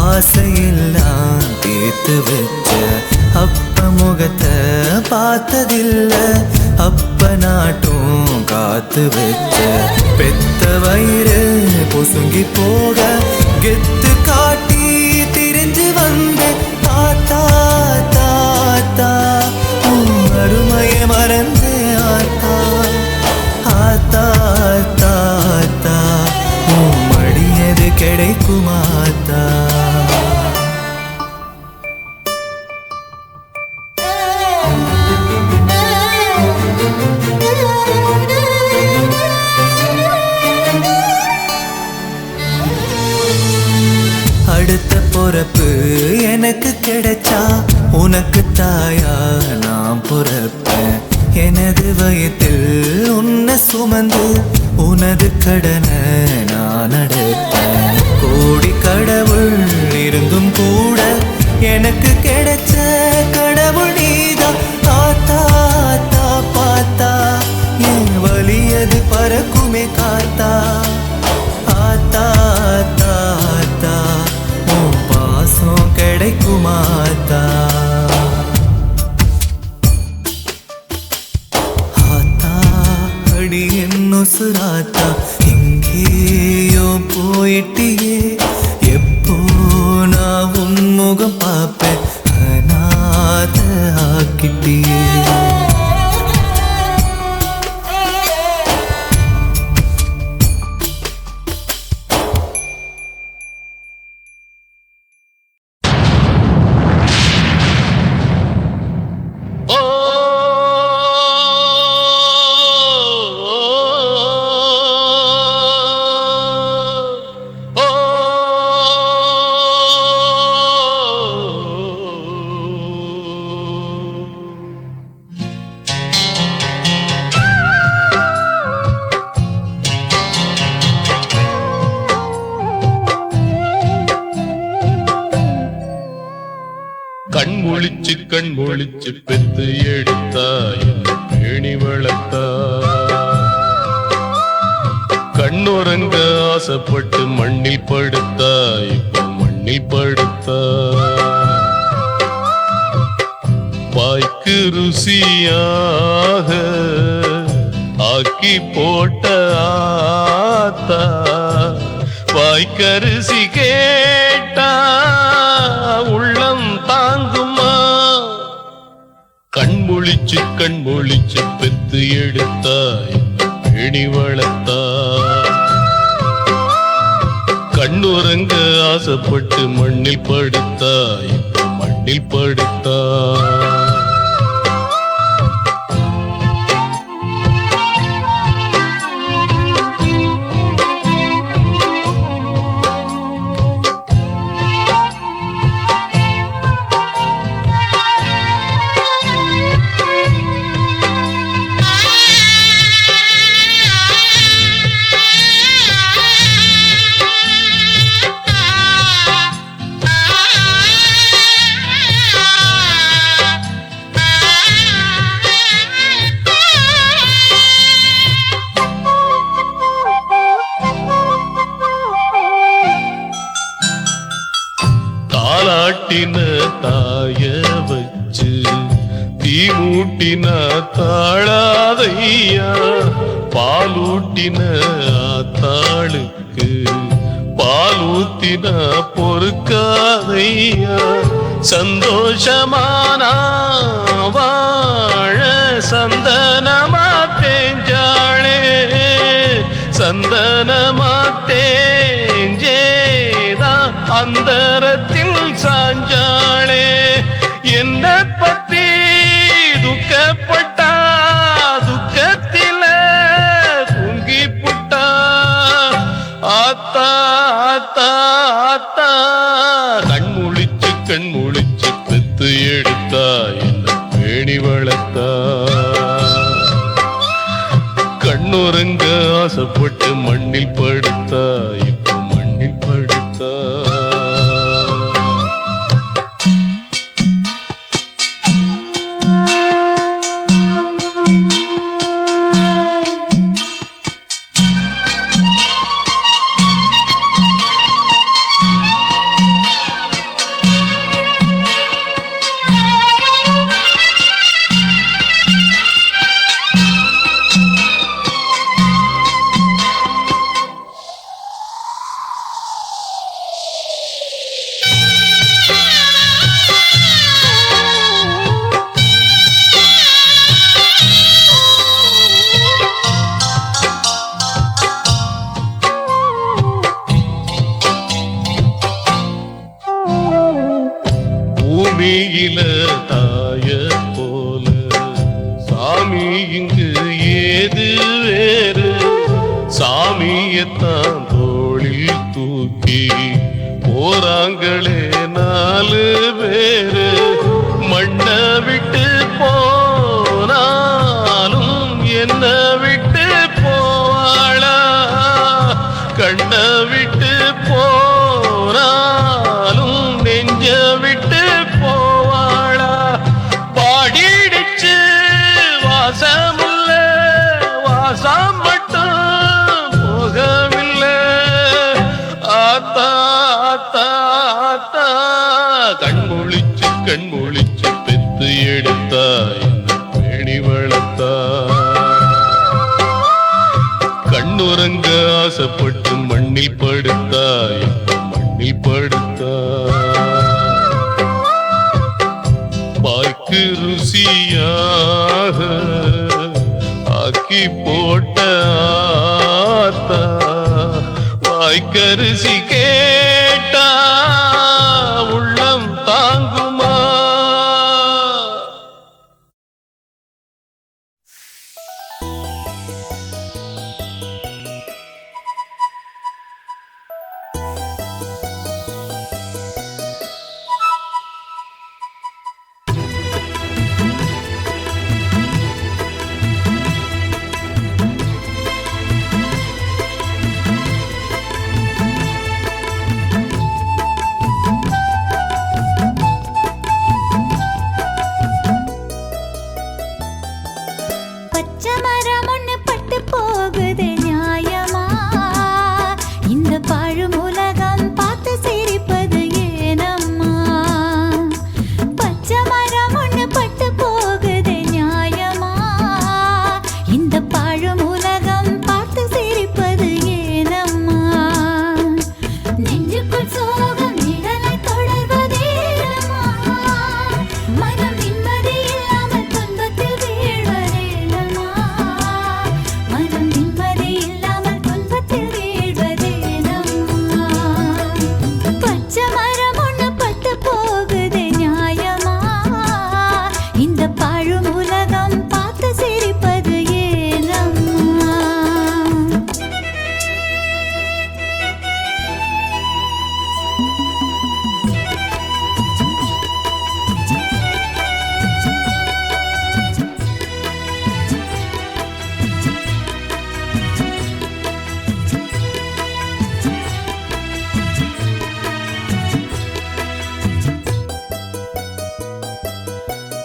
ஆசையெல்லாம் தீர்த்து வச்ச அப்ப முகத்தை பார்த்ததில்ல அப்ப நாட்டும் காத்து வச்ச பெத்த வயிறு பொசுங்கி போக கெத்து காட்டி திரிஞ்சு வந்த தாத்தா தாத்தா அருமைய மறந்து ஆத்தா ஆத்தா தாத்தா மடியது கிடைக்குமாத்தா அடுத்த பொறப்பு எனக்கு கிடைச்சா உனக்கு தாயா நான் பொறப்பேன் எனது வயத்தில் உன்னை சுமந்து உனது கடனை நான் அடைப்பேன் கோடி கடவுள் இருந்தும் கூட எனக்கு கிடைச்ச கடவுள் நீதான் ஆத்தா ஆத்தா பாத்தா என் வலியது பறக்குமே காத்தா ஆத்தா ஆத்தா ஆத்தா உன் பாசம் கிடைக்குமாத்தா அடி என்ன சுராத்தா எங்கேயோ போயிட்டியே எப்போ நான் உன்முகம் பார்ப்பேன் அநாத ஆக்கிட்டியே கண் முழிச்சு பெத்து எடுத்தா என்ன பேணி வளர்த்தா கண்ணுறங்க ஆசைப்பட்டு மண்ணில் படுத்தா இப்ப மண்ணில் படுத்தா வாய்க்கு ருசியாக ஆக்கி போட்ட ஆத்தா வாய்க்கரிசி கேட்டா உள்ளம் தாங்குமா கண் முழிச்சு பெத்து எடுத்தா பேணி வளர்த்தா கண்ணுறங்க ஆசைப்பட்டு மண்ணில் படுத்தா இப்ப மண்ணில் படுத்தா தாலாட்டின தாய வச்சு தீ மூட்டின தாழாதையா பாலூட்டின ஆத்தாளுக்கு பாலூத்தின பொறுக்காதையா சந்தோஷமானா வாழ சந்தனமா தேஞ்சாளே சந்தனமா தேஞ்சேதா அந்தரத்தில் சாஞ்சாளே என்ன பத்தி துக்கப்பட்டா துக்கத்தில தூங்கி புட்டா ஆத்தா ஆத்தா ஆத்தா கண் முழிச்சு பெத்து எடுத்தா என்ன பேணி வளர்த்தா கண்ணுறங்க ஆசைப்பட்டு மண்ணில் படுத்தா இப்ப மண்ணில் படுத்தா பூமியில தாய போல சாமி இங்கு ஏது வேறு சாமியத்தான் தோளில் தூக்கி போறாங்களே 4 பேரு மண்ண விட்டு போனாலும் என்ன விட்டு போவாளா கண்ண விட்டு போனாலும் நெஞ்ச விட்டு போவாளா பாடிடுச்சு வாசமுள்ள வாசம் மட்டும் போகவில்லை ஆத்தா ஆத்தா ஆத்தா கண் முழிச்சு பெத்து எடுத்தா என்ன பேணி வளர்த்தா கண்ணுறங்க ஆசைப்பட்டு மண்ணில் படுத்தா இப்ப மண்ணில் படுத்தா வாய்க்கு ருசியாக ஆக்கி போட்ட ஆத்தா வாய்க்கரிசி கேட்டா உள்ளம் தாங்குமா பச்சை மரம் ஒண்ணு பட்டு போகுது நியாயமா? இந்த பாழும் உலகம் பார்த்து சிரிப்பது ஏனம்மா? பச்சை மரம் ஒண்ணு பட்டு போகுது நியாயமா? இந்த பாழும் உலகம் பார்த்து சிரிப்பது ஏனம்மா? நெஞ்சுக்குள் சோகம் நிழலை தொடர்வதேனம்மா? மனம் நிம்மதி இல்லாமல் துன்பத்தில் வீழ்வதேனம்மா? மனம் நிம்மதி இல்லாமல் துன்பத்தில் வீழ்வதேனம்மா? பச்சை மரம் ஒண்ணு பட்டு போகுது நியாயமா? இந்த பாழும் உலகம் பார்த்து சிரிப்பது ஏனம்மா?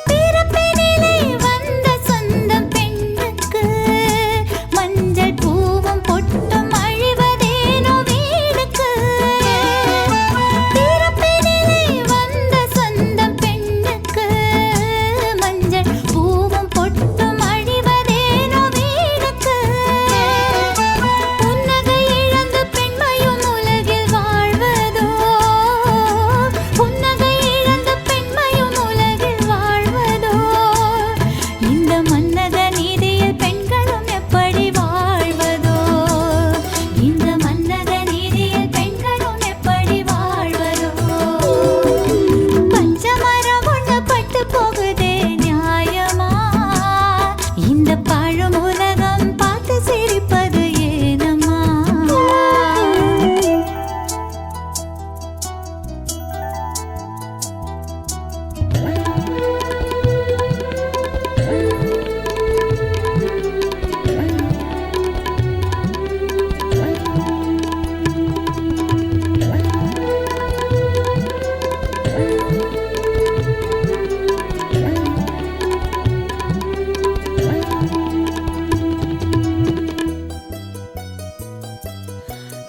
பிறப்பினிலே வந்த சொந்தம் பெண்ணுக்கு மஞ்சள் பூவும் பொட்டும் அழிவதேனோ வீடுக்கு? பிறப்பினிலே வந்த சொந்தம் பெண்ணுக்கு மஞ்சள் பூவும் பொட்டும் அழிவதேனோ வீடுக்கு? புன்னகை இழந்து பெண்மையும் உலகில் வாழ்வதோ? புன்னகை இழந்த பெண்மையும் உலகில் வாழ்வதோ? இந்த மன்னக நீதியில் பெண்களும் எப்படி வாழ்வதோ? இந்த மன்னக நீதியில் பெண்களும் எப்படி வாழ்வதோ? பச்சை மரம் ஒண்ணு பட்டு போகுதே நியாயமா? இந்த பாழும் உலகம் பார்த்து சிரிப்பது ஏனம்மா?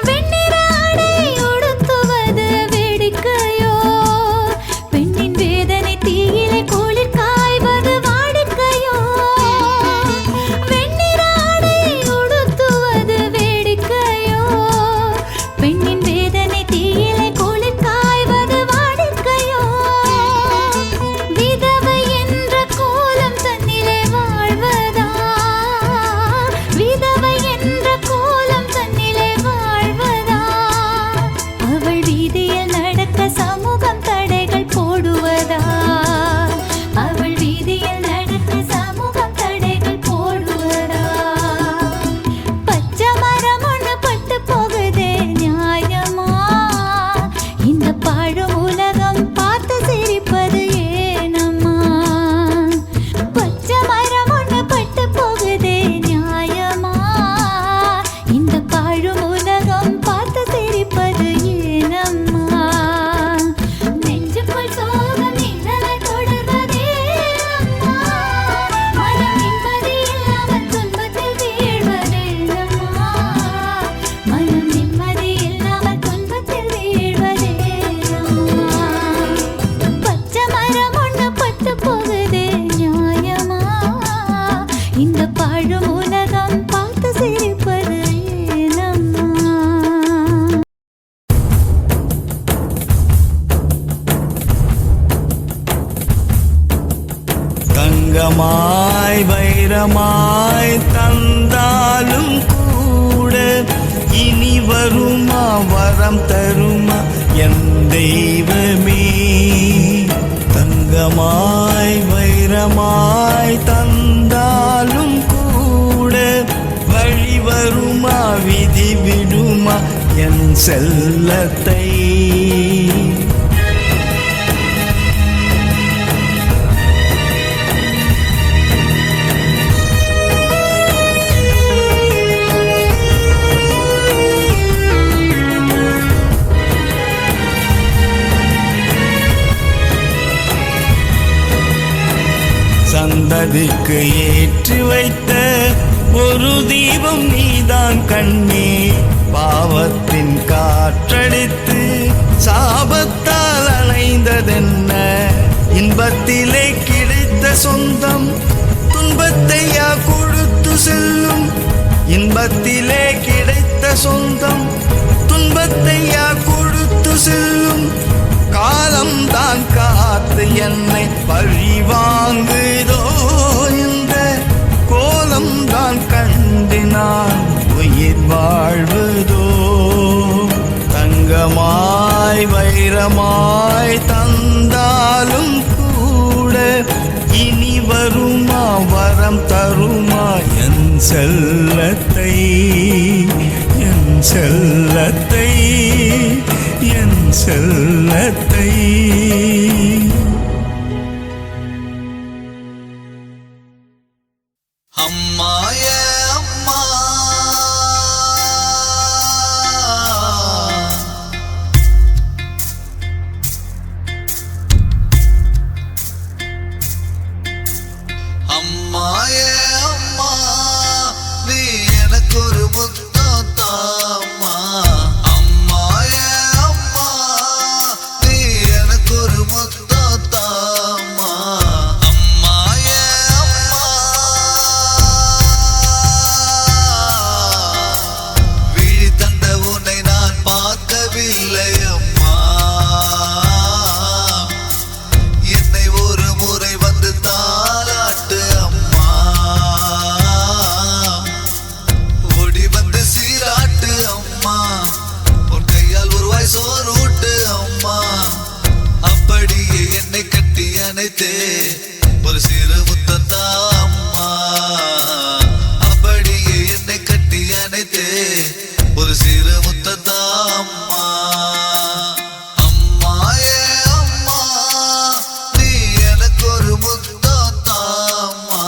வெண்ணிற ஆடை உடுத்துவது வேடிக்கையோ? பெண்ணின் வேதனை தீயிலே குளிர் காய்வது வாடிக்கையோ? வெண்ணிற ஆடை உடுத்துவது வேடிக்கையோ? பெண்ணின் வேதனை தீயிலே குளிர் காய்வது வாடிக்கையோ? விதவை என்ற கோலம் தன்னிலே வாழ்வதா? விதவை என்ற கோலம் தன்னிலே வாழ்வதா? அவள் வீதியில் நடக்க சமூகம் தடைகள் போடுவதா? அவள் வீதியில் நடக்க சமூகம் தடைகள் போடுவதா? பச்சை மரம் ஒண்ணு பட்டு போகுதே நியாயமா? இந்த பாழும் உலகம் பார்த்து சிரிப்பது ஏனம்மா? பச்சை மரம் ஒண்ணு பட்டு போகுதே நியாயமா? இந்த பாழும் உலகம் பார்த்து சிரிப்பது ஏனம்மா? நெஞ்சுக்குள் சோகம் நிழலை தொடர்வதேனம்மா? மனம் நிம்மதி இல்லாமல் துன்பத்தில் வீழ்வதேனம்மா? மனம் நிம்மதி இல்லாமல் துன்பத்தில் வீழ்வதேனம்மா? பச்சை மரம் ஒண்ணு பட்டு போகுதே நியாயமா? இந்த பாழும் உலகம் பார்த்து சிரிப்பது ஏனம்மா? தங்கமாய் வைரமாய் தந்தாலும் கூட இனி வருமா வரம் தருமா என் தெய்வமே? தங்கமாய் வைரமாய் தந்தாலும் கூட வழி வருமா விதி விடுமா என் செல்லத்தை? நிம்மதிக்கு ஏற்றி வைத்த ஒரு தீபம் நீதான் கண்ணே. பாவத்தின் காற்றடித்து சாபத்தால் அலைந்ததென்ன, இன்பத்திலே கிடைத்த சொந்தம் துன்பத்தையா கொடுத்து செல்லும். இன்பத்திலே கிடைத்த சொந்தம் துன்பத்தையா கொடுத்து செல்லும். காலம்தான் காத்து என்னை பழி வாங்குதோ, இந்த கோலம்தான் கண்டு நான் உயிர் வாழ்வதோ. தங்கமாய் வைரமாய் தந்தாலும் கூட இனி வருமா வரம் தருமா என் செல்லத்தை, என் செல்லத்தை, என் செல்லத்தை. அம்மா ஏ அம்மா, அம்மா ஏ அம்மா, நீ எனக்கு ஒரு முத்தம் தாம்மா. அம்மா ஏ அம்மா, நீ எனக்கு ஒரு முத்தம் தாம்மா. அம்மா ஏ அம்மா, விழி தந்த உன்னை நான் பார்க்கவில்லை அம்மா. என்னை ஒரு முறை வந்து தாலாட்டு அம்மா. ஓடி வந்து சீராட்டு அம்மா. உன் கையால் ஒரு வாய் சோறு ஊட்டு அம்மா. அப்படியே என்னை கட்டி அணைத்தே ஒரு சிறு முத்தத்தா அம்மா. அப்படியே என்னை கட்டி அணைத்தே ஒரு சிறு முத்தத்தா அம்மா. அம்மா ஏ அம்மா, நீ எனக்கு ஒரு முத்தம் தாம்மா.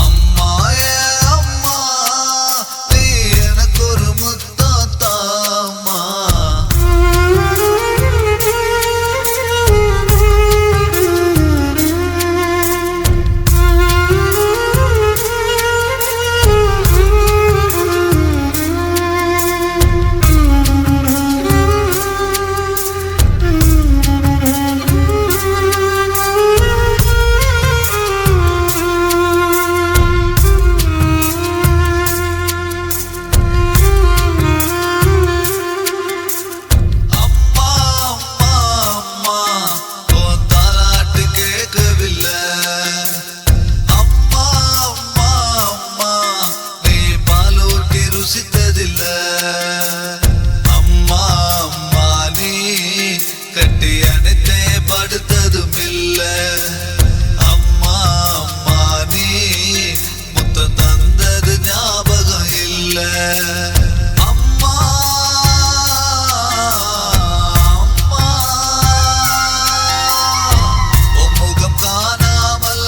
அம்மா ஏ அம்மா, நீ எனக்கு ஒரு முத்தம் தாம்மா. அம்மா அம்மா அம்மா, உன் தாலாட்டு கேட்கவில்லை. அம்மா அம்மா அம்மா, நீ பாலூட்டி ருசித்ததில்லை. அம்மா அம்மா, நீ கட்டி அணைத்தே படுத்ததும் இல்லை. அம்மா அம்மா, நீ முத்தம் தந்தது ஞாபகம் இல்லை. அம்மா அம்மா, உன் முகம் காணாமல்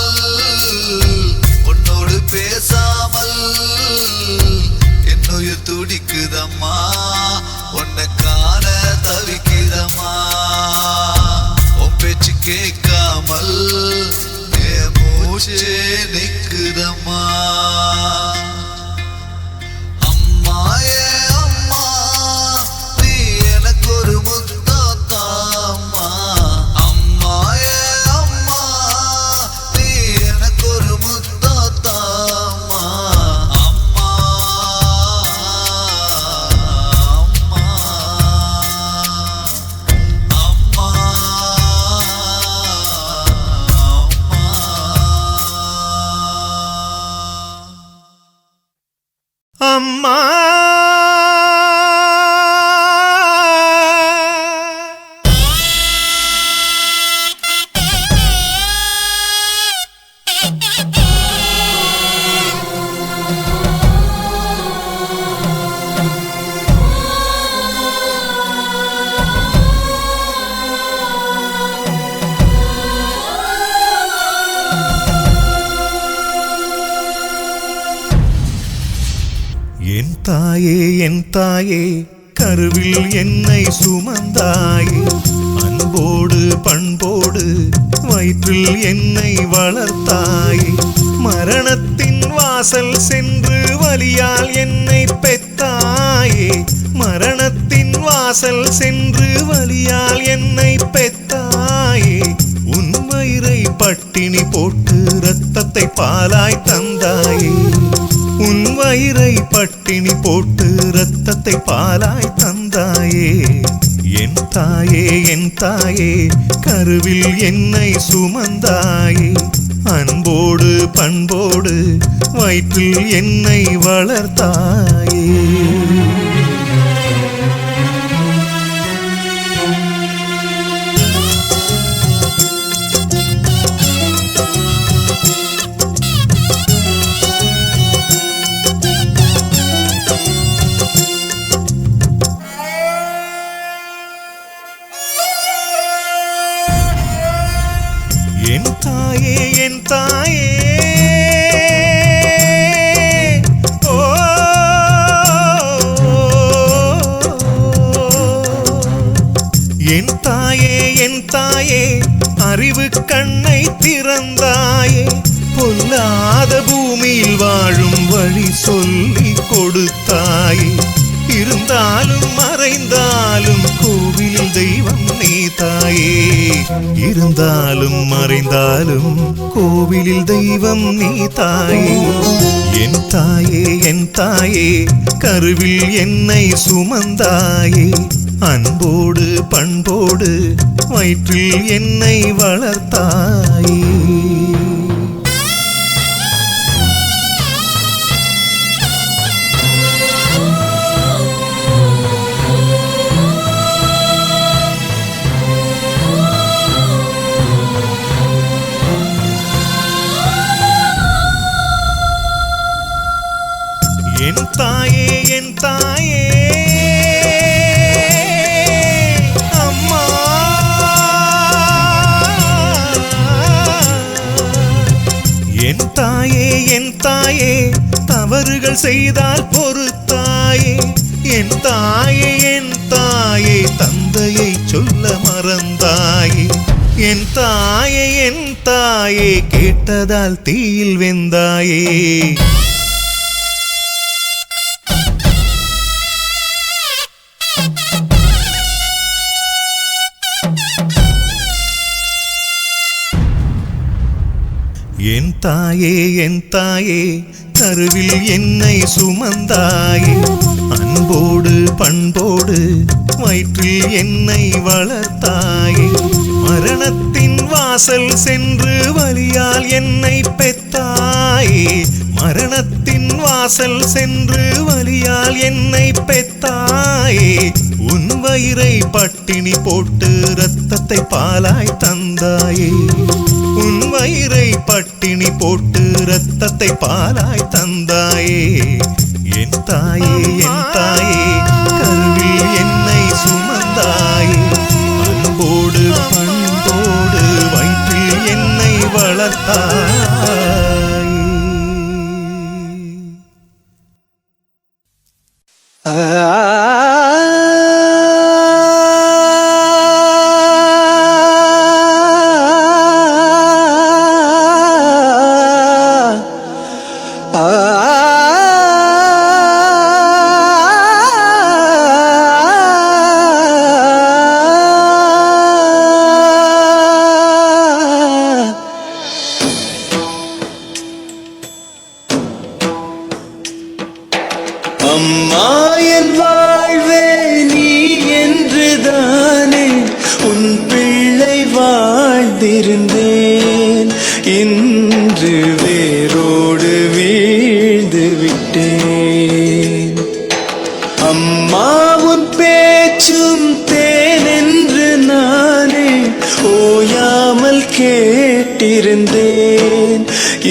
உன்னோடு பேசாமல் என் உயிர் துடிக்குதம்மா. உன்னை காண தவிக்குதம்மா. உன் பேச்சு கேட்காமல் என் மூச்சே நிக்குதம்மா. அம்மா ஏ அம்மா, நீ எனக்கு ஒரு முத்தம் தாம்மா. அம்மா ஏ அம்மா, நீ எனக்கு ஒரு முத்தம் தாம்மா. அம்மா அம்மா அம்மா என் தாயே கருவில் என்னை சுமந்தாயே, அன்போடு பண்போடு வயிற்றில் என்னை வளர்த்தாயே. மரணத்தின் வாசல் சென்று வலியால் என்னை பெத்தாயே, மரணத்தின் வாசல் சென்று வலியால் என்னை பெத்தாயே, உன் வயிறை பட்டினி போட்டு இரத்தத்தை பாலாய் தந்தாயே, உன் வயிறை பட்டினி போட்டு இரத்தத்தை பாலாய் தந்தாயே. என் தாயே என் தாயே கருவில் என்னை சுமந்தாயே, அன்போடு பண்போடு வயிற்றில் என்னை வளர்த்தாயே. என் தாயே என் தாயே ஓ, என் தாயே என் தாயே அறிவு கண்ணை திறந்தாயே, பொல்லாத பூமியில் வாழும் வழி சொல்லி கொடுத்தாயே, இருந்தாலும் மறைந்தாலும் கோவிலில் தெய்வம் நீ தாயே, இருந்தாலும் மறைந்தாலும் கோவிலில் தெய்வம் நீ தாயே. என் தாயே என் தாயே கருவில் என்னை சுமந்தாயே, அன்போடு பண்போடு வயிற்றில் என்னை வளர்த்தாயே. என் தாயே என் தாயே அம்மா, என் தாயே என் தாயே தவறுகள் செய்தால் பொறுத்தாயே, என் தாயே என் தாயே தந்தையை சொல்ல மறந்தாயே, என் தாயே என் தாயே கேட்டதால் தீயில் வெந்தாயே. என் தாயே என் தாயே கருவில் என்னை சுமந்தாயே, அன்போடு பண்போடு வயிற்றில் என்னை வளர்த்தாயே, மரணத்தின் வாசல் சென்று வலியால் என்னை பெத்தாயே, மரணத்தின் வாசல் சென்று வலியால் என்னை பெத்தாயே, உன் வயிறை பட்டினி போட்டு இரத்தத்தை பாலாய் தந்தாயே, உன் வயிறை பட்டினி போட்டு இரத்தத்தை பாலாய் தந்தாயே. என் தாயே என் தாயே கருவில் என்னை சுமந்தாயே, அன்போடு பண்போடு வயிற்றில் என்னை வளர்த்தாயே. அம்மா என் வாழ்வே நீ என்றுதானே உன் பிள்ளை வாழ்ந்திருந்தேன், இன்று வேரோடு வீழ்ந்து விட்டேன். அம்மா உன் பேச்சும் தேனென்று நானே ஓயாமல் கேட்டிருந்தேன்,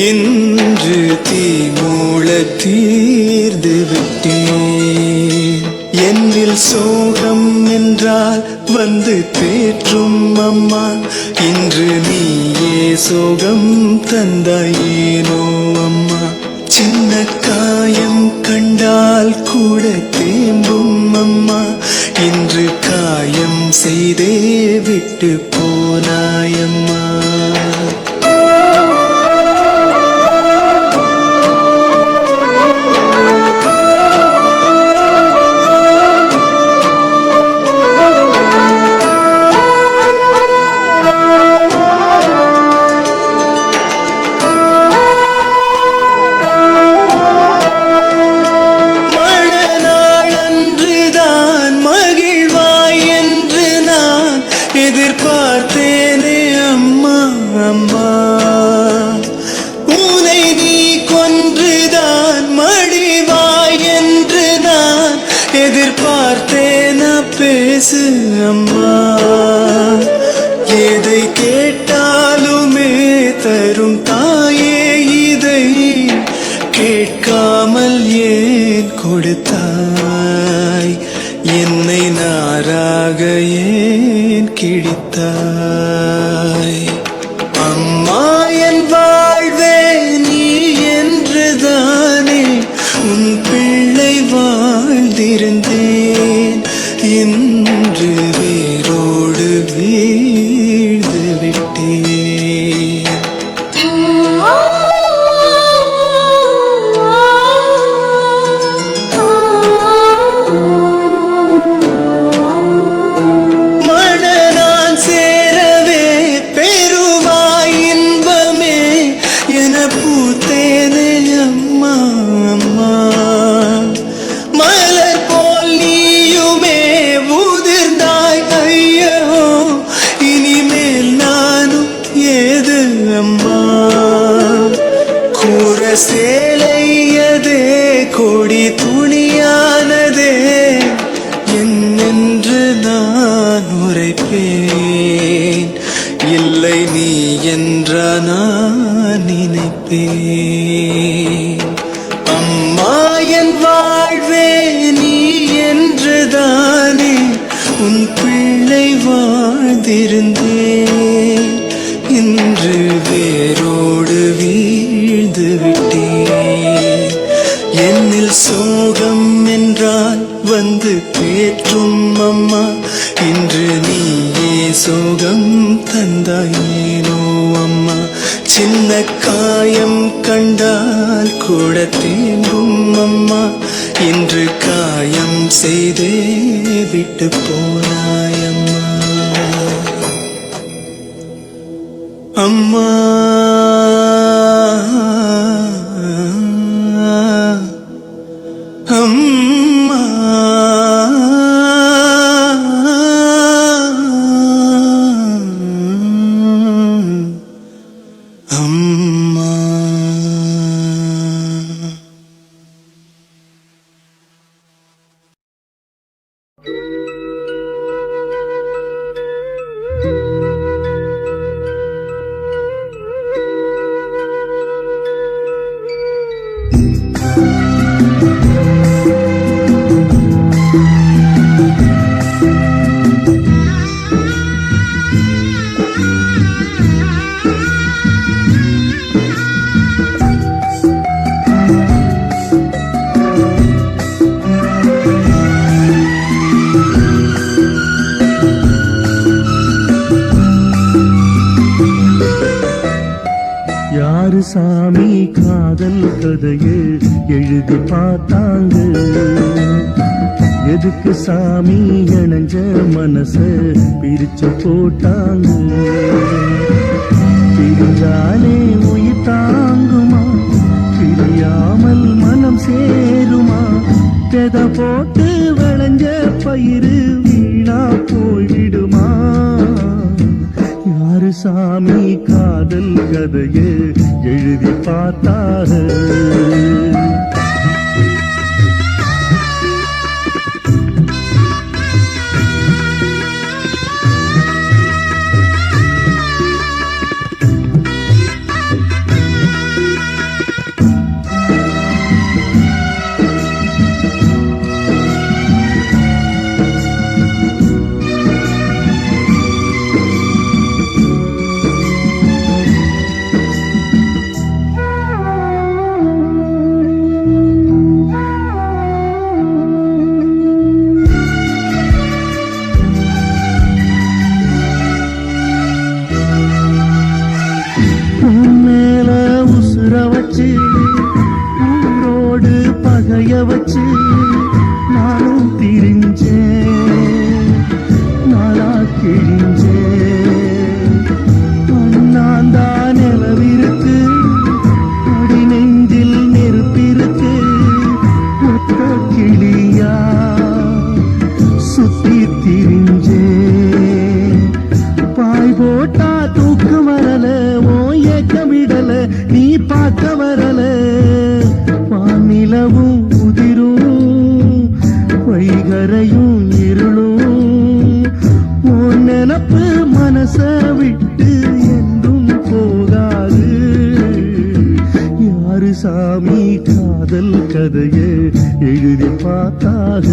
இன்று தீமூள தீர்ந்து விட்டேன். என்னில் சோகம் என்றால் வந்து தேற்றும் அம்மா, இன்று நீயே சோகம் தந்தாயேனோ அம்மா. சின்ன காயம் கண்டால் கூட தேம்பும் அம்மா, இன்று காயம் செய்தே விட்டு போனாயம்மா. கேட்காமல் ஏன் கொடுத்தாய் என்னை நாராக ஏன் கிழித்தாய் அம்மா என் வாழ்வே நீ என்றுதானே உன் பிள்ளை வாழ்ந்திருந்தேன் இன்று வேரோடு வீழ்ந்து விட்டேன் மனநான் சேரவே பெருவாய் இன்பமே என பூத்தேனே அம்மா அம்மா மலர் போல் நீயுமே உதிர்ந்தாய் ஐயோ இனிமேல் நானும் ஏது அம்மா கூற சேலையதே கொடி துணியானதே என்னென்று நான் உரைப்பேன் இல்லை நீ என்றா நான் நினைப்பேன் அம்மா என் வாழ்வே நீ என்றுதானே உன் பிள்ளை வாழ்ந்திருந்தேன் இன்று வேரோடு வீழ்ந்து விட்டேன் என்னில் சோகம் என்றால் வந்து பேற்றும் அம்மா இன்று நீயே சோகம் தந்தாயேனோ அம்மா சின்ன காயம் கண்டால் கூட தேங்கும் அம்மா இன்று காயம் செய்தே விட்டு போனாயம்மா அம்மா அம்மா அம்மா யாரு சாமி காதல் கதையை எழுதி பார்த்தாங்க எதுக்கு சாமி இணைஞ்ச மனச பிரிச்சு போட்டாங்க பிரிஞ்சாலே உயிர் தாங்குமா பிரியாமல் மனம் சேருமா பெத போட்டு விளைஞ்ச பயிறு வீணா போய்விடுமா யாரு சாமி காதல் கதையை எழுதி பார்த்தாரு ஊரோடு பகைய வச்சு நானும் திரிஞ்சேன் நாளா கிழிஞ்சேன் அண்ணாந்தா நிலவிருக்கு அடி நெஞ்சில் நெருப்பிருக்கு ஒத்த கிளியா சுத்தி திரிஞ்சேன் பாய் போட்டா தூக்கம் வரல ஓ ஏக்கமிடல நீ பார்க்க வரல வானிலவும் உதிரும் காதல் கதையை எழுதி பார்த்தாக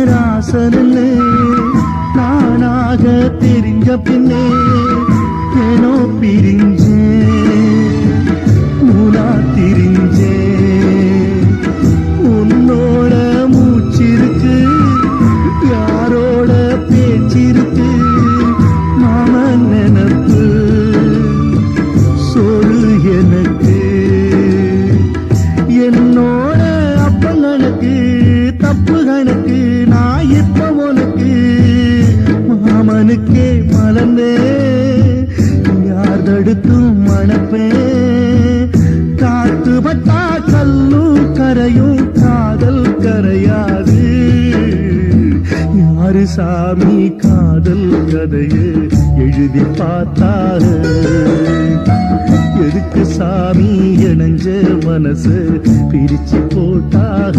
ராசனே நானாக தெரிஞ்ச பின்னே ஏனோ பிரிஞ்சேன் மூலா திரிஞ்சேன் உன்னோட மூச்சிருக்கு யாரோட பேச்சிருக்கு மாமன் நினப்பு சொல்லு எனக்கு என்னோட அப்பங்களுக்கு தப்பு கணக்கு நான் இப்ப உனக்கு மாமனுக்கே மலர்ந்தே யார் தடுத்தும் மணப்பேன் காத்து பட்டா கல்லும் கரையும் காதல் கரையாது யாரு சாமி காதல் கதையை எழுதி பார்த்தாரு எதுக்கு சாமி இணைஞ்ச மனசு பிரிச்சு போட்டாக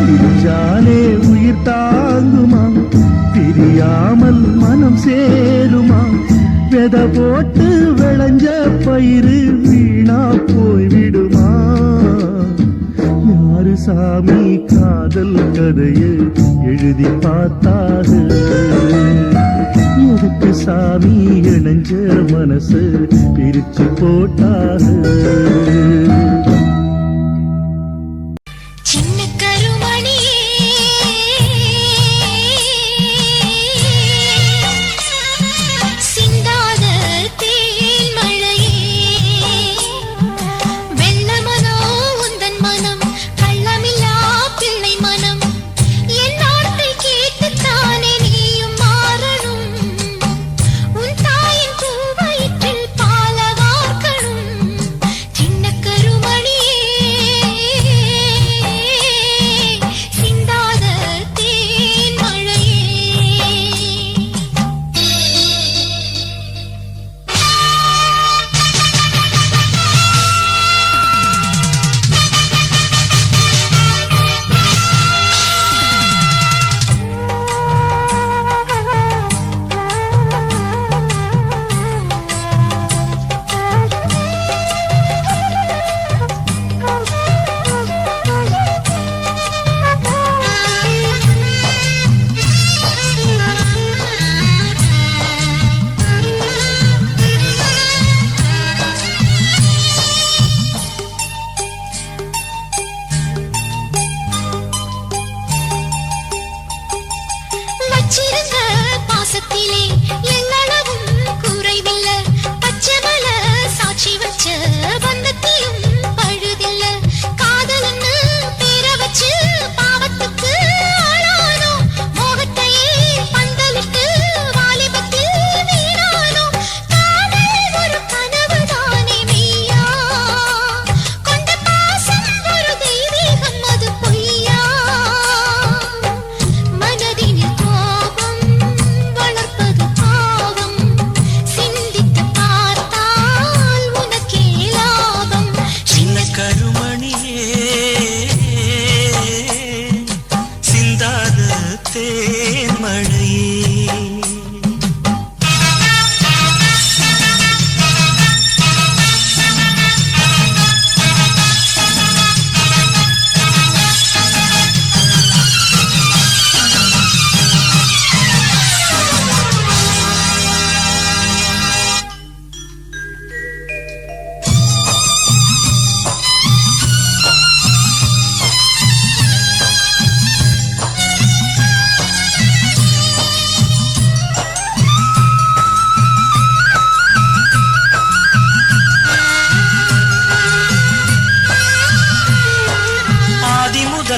பிரிஞ்சாலே உயிர் தாங்குமா பிரியாமல் மனம் சேருமா விதை போட்டு விளைஞ்ச பயிறு வீணா போய்விடுமா யாரு சாமி காதல் கதையை எழுதி பார்த்தாக எதுக்கு சாமி இணைஞ்ச மனசு பிரிச்சு போட்டாக சின்ன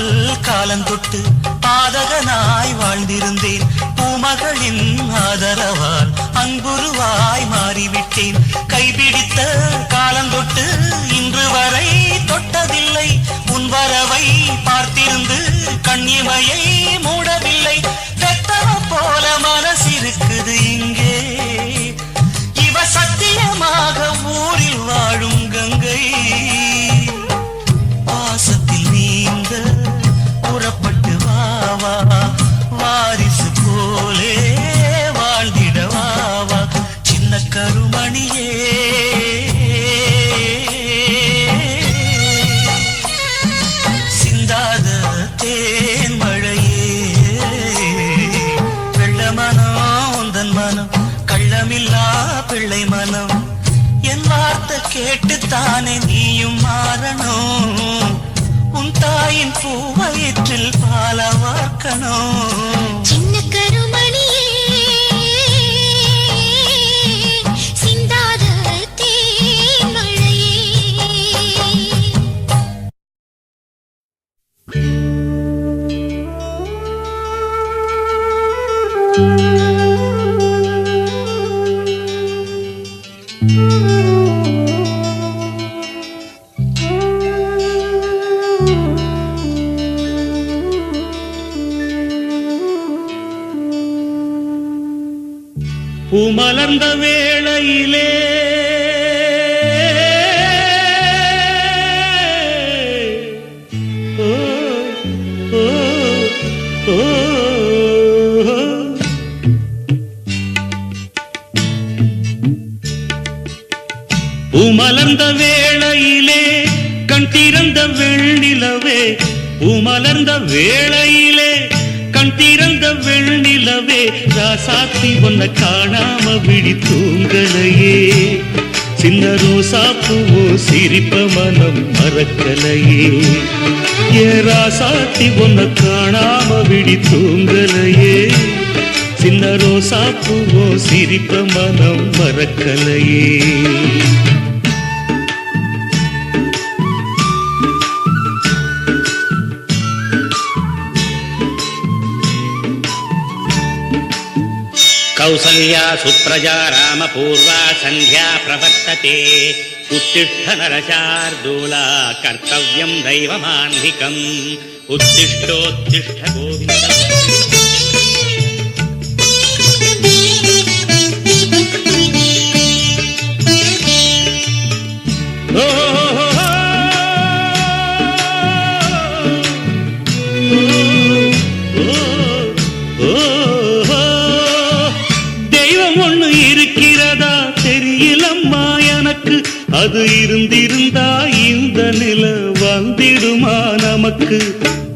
முதல் காலந்தொட்டு பாதகனாய் வாழ்ந்திருந்தேன். பூமகளின் ஆதரவால் அன்புருவாய் மாறிவிட்டேன். கைபிடித்த காலந்தொட்டு இன்று வரை தொட்டதில்லை. உன் வரவை பார்த்திருந்து கண்ணிமையை மூடவில்லை. பெத்தவ போல மனசிருக்குது இங்கே. இவ சத்தியமாக ஊரில் வாழும் கங்கை. பாசத்தில் நீந்த புறப்பட்டு வாவா, வாரிசு போலே வாழ்ந்திட வாவா, சின்ன கருமணியே. சிந்தாத தேன் மழையே, வெள்ள மனம் உந்தன் மனம், கள்ளமில்லா பிள்ளை மனம். என் வார்த்தை கேட்டுத்தானே நீயும் மாறணும். உன் தாயின் பூவயிற்றில் பால வார்க்கணும். சின்ன கருமணியே, சிந்தாத தேன் மழையே. பூமலர்ந்த வேளையிலே ஓ, ஓ, ஓ, பூமலர்ந்த வேளையிலே கண் திறந்த வெண்ணிலவே, பூமலர்ந்த வேளையிலே கண் திறந்த வெண்ணிலவே, ராசாத்தி ஒன்ன காணாம விழி தூங்கலையே. சின்ன ரோசா பூவோ சிரிப்ப மனம் மறக்கலையே. ஏ ராசாத்தி ஒன்ன காணாம விழி தூங்கலையே. சின்ன ரோசா பூவோ சிரிப்ப மனம் மறக்கலையே. कौसल्या सुप्रजा रामपूर्वा सन्ध्या प्रवर्तते. उत्तिष्ठ नरशार्दूला कर्तव्यं दैवमान्धिकम्. उत्तिष्ठोत्तिष्ठ गोविन्द. அது இருந்திருந்தா இந்த நில வந்திடுமா நமக்கு.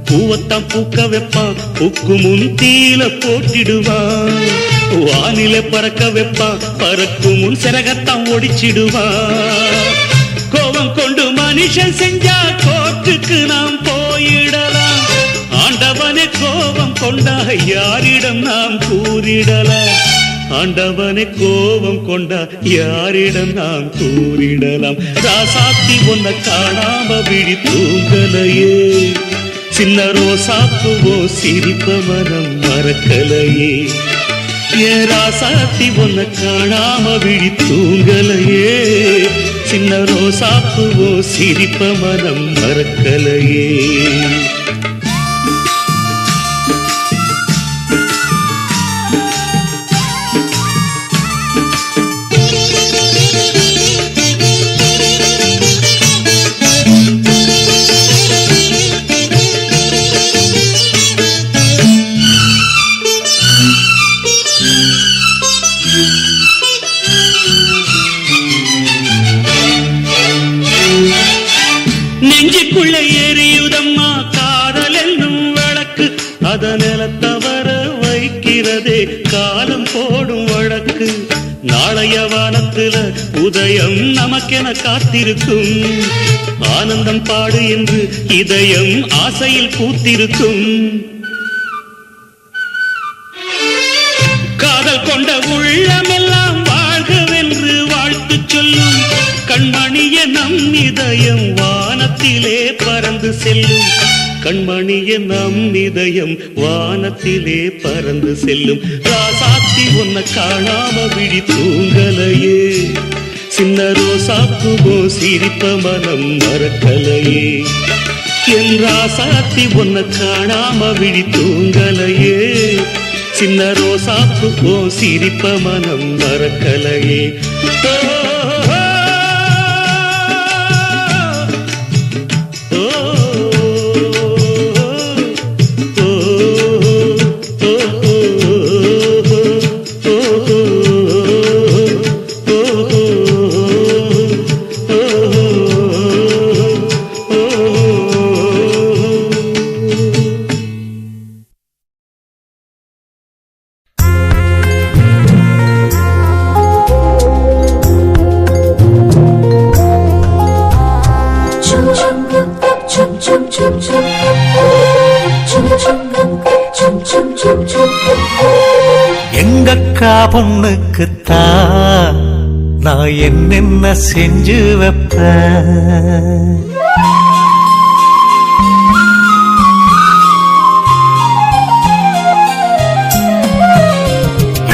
பூவத்தான் பூக்க வைப்பான், பூக்கு முன் தீல போட்டிடுவான். வானில பறக்க வைப்பான், பறக்கும் முன் சிறகத்தான் ஒடிச்சிடுவான். கோபம் கொண்டு மனுஷன் செஞ்சா கோர்ட்டுக்கு நாம் போயிடலாம். ஆண்டவனே கோபம் கொண்டா யாரிடம் நாம் கூறிடலாம். ஆண்டவனை கோபம் கொண்டா யாரிடம் நாம் கூறிடலாம். ராசாத்தி ஒன்ன காணாம விழி தூங்கலையே. சின்ன ரோசாப்புவோ சிரிப்ப மனம் மறக்கலையே. ஏ ராசாத்தி ஒன்ன காணாம விழி தூங்கலையே. சின்ன ரோசாப்புவோ சிரிப்ப மனம் மறக்கலையே. நெஞ்சுக்குள்ள எரியுதம்மா காதல் என்னும் வழக்கு. அத நிலத்தவர வைக்கிறதே காலம் போடும் வழக்கு. நாளைய வானத்துல உதயம் நமக்கென காத்திருக்கும். ஆனந்தம் பாடு என்று இதயம் ஆசையில் பூத்திருக்கும். காதல் கொண்ட உள்ளமெல்லாம் வாழ்கவென்று வாழ்த்து சொல்லும். கண்மணிய நம் இதயம் வானத்திலே பறந்து செல்லும். கண்மணிய நம் இதயம் வானத்திலே பறந்து செல்லும். ராசாத்தி உன்னை காணாம விழி தூங்கலையே, சின்ன ரோசாப்புவோ சிரிப்ப மனம் மறக்கலையே. என் ராசாத்தி உன்னை காணாம விழி தூங்கலையே, சின்ன ரோசாப்புவோ சிரிப்ப மனம் மறக்கலையே. எங்கக்கா பொண்ணுக்குத்தான் நான் என்னென்ன செஞ்சு வைப்பேன்.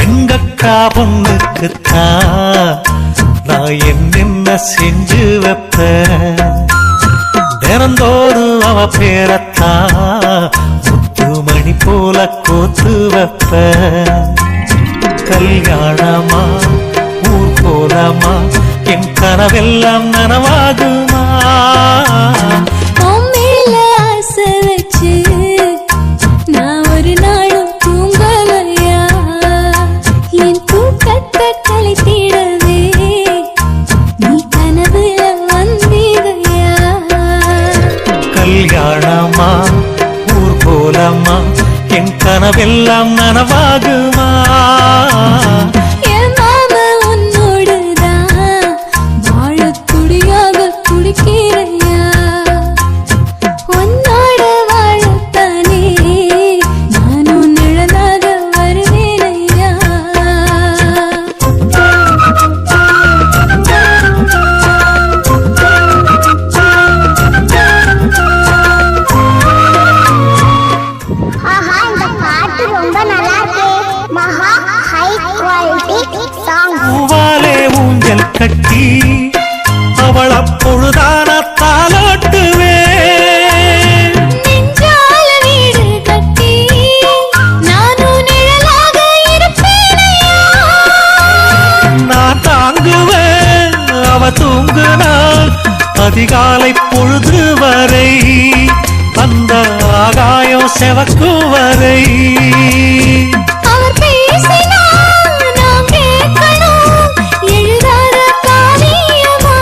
எங்கக்கா பொண்ணுக்குத்தான் நான் என்னென்ன செஞ்சு வைப்பேன். தினந்தோறும் அவ பேரத்தான் முத்துமணி போல கோத்து வைப்ப. கல்யாணமா ஊர் போலாமா என் கனவெல்லாம் நனவாகுமா. ஆசை வச்சு நான் ஒரு நாளும் தூங்கலையா, என் தூக்கத்தை கலைத்திடவே நீ கனவுல வந்தீரையா. கல்யாணமா ஊர் போலாமா என் கனவெல்லாம் நனவாகுமா. என் மாமா உன்னோடுதான் வாழ துடியாக துடிக்கிறையா, உன்னோட வாழத்தானே நானும் நிழலாக வருவேனையா. ஆஹா, இந்த பாட்டு ரொம்ப நல்லா இருக்கு. மகா ஹை குவாலிட்டி சாங். பூவாலே ஊஞ்சல் கட்டி அவள் அப்பொழுதான தாலாட்டுவேன். நெஞ்சால வீடு கட்டி நானும் நிழலாக இருப்பேனையா. நான் தாங்குவேன் அவ தூங்குனாள் அதிகாலை பொழுது வரை, அந்த ஆகாயம் செவக்கும் வரை. அவர் பேசினால் நாம் கேட்கணும், எழுதாத காவியமா,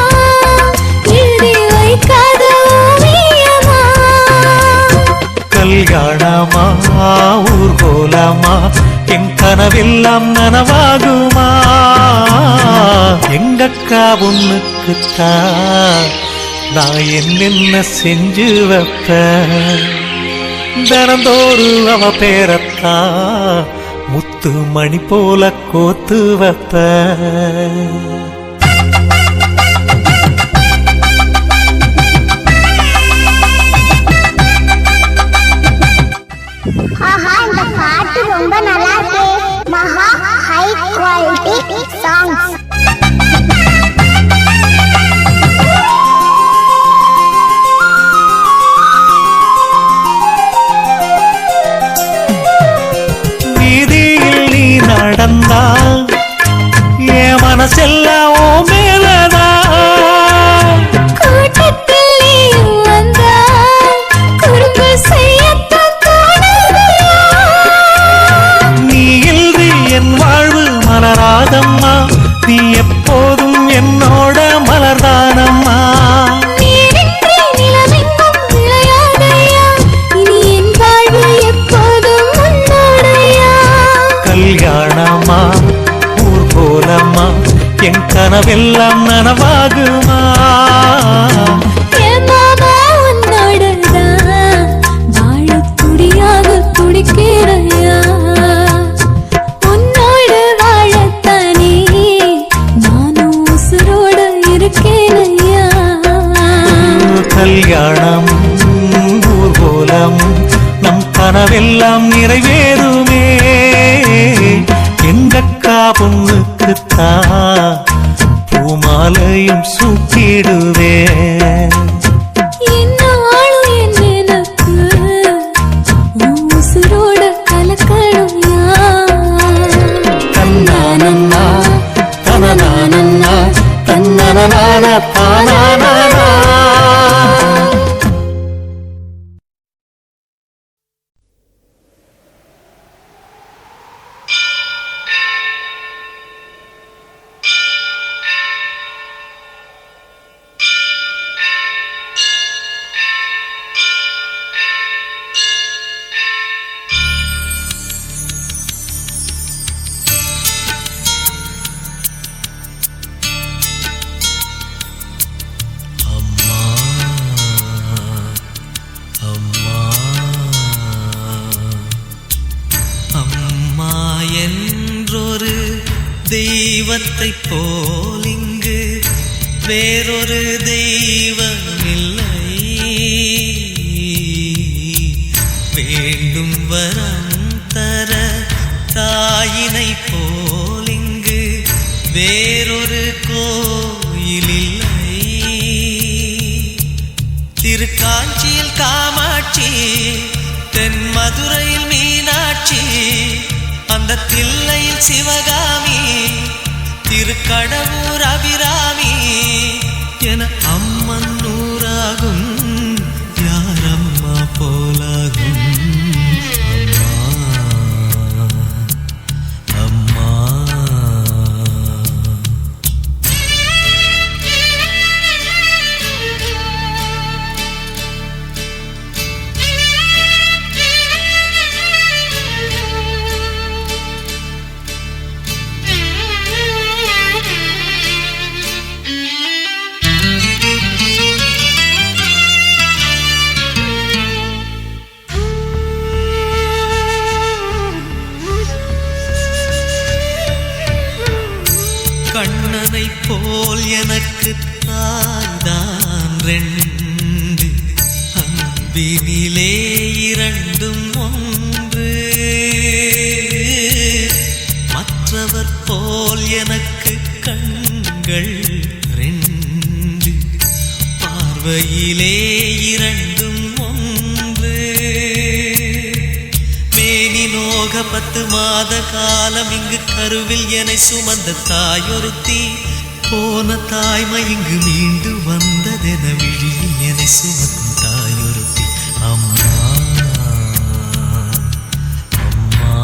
எழுதி வைக்காத ஓவியமா. கல்யாணமா ஊர் போலாமா என் கனவெல்லாம் நனவாகுமா. எங்கக்கா பொண்ணுக்குத்தான் நான் என்னென்ன செஞ்சு வைப்பேன். தினந்தோறும் அவ பேரத்தா முத்து மணி போல கோத்து வைப்பேன். ஆஹா, இந்த பாட்டு ரொம்ப நல்லா இருக்கு. மகா ஹை குவாலிட்டி சாங். வீதியில் நீ நடந்தா என் மனசெல்லாம் ஓ மேலதான். கூட்டத்தில் நீயும் வந்தா குறும்பு செய்யத்தான் தோணுதையா. நீ இல்றி என் வாழ்வு மலராதம்மா, நீ எப்போதும் என்னோட மலர்தானம்மா. நீரின்றி நிலமெங்கும் விளையாடையா, இனி என் வாழ்வு எப்போதும் உன்னோடையா. கல்யாணமா ஊர் போலம்மா என் கனவெல்லாம் நனவாகுமா. என் மாமா உன்னோடுதான் வாழ துடியாக துடிக்கிறையா, உன்னோடு வாழத்தானே நானும் உசுரோடு இருக்கேனையா. கல்யாணம் ஊர் போலம்மா கனவெல்லாம் நிறைவேறுமே. எங்கக்கா பொண்ணுக்குத்தான் பூமாலையும் சூட்டிடுவேன். என்னாலும் என் எனக்கு உன் உசுரோட கலக்கணும்யா. தன்னானன்னா தனனானன்னா தன்னனனான தானானா. தெய்வத்தை போல் இங்கு வேறொரு தெய்வமில்லை. வேண்டும் வரம் தர தாயினை போல் இங்கு வேறொரு கோயிலில்லை. திருக்காஞ்சியில் காமாட்சி, தென் மதுரையில் மீனாட்சி, அந்த தில்லையில் சிவகாமி, திருக்கடவுர் அபிராமி என அம்மன் நூறாகும். யாரம்மா போலாகும் அம்மா அம்மா. கண்ணனை போல் எனக்கு தாய்தான் ரெண்டு, அன்பினிலே இரண்டும் ஒன்று. மற்றவர் போல் எனக்கு கண்கள் ரெண்டு, பார்வையிலே இரண்டும் ஒன்று. மேனி நோக 10 மாத காலம் இங்கு கருவில் என்னை சுமந்த தாயொருத்தி, போன தாய்மை இங்கு மீண்டு வந்ததென விழியில் என்னை சுமக்கும் தாயொருத்தி. அம்மா அம்மா.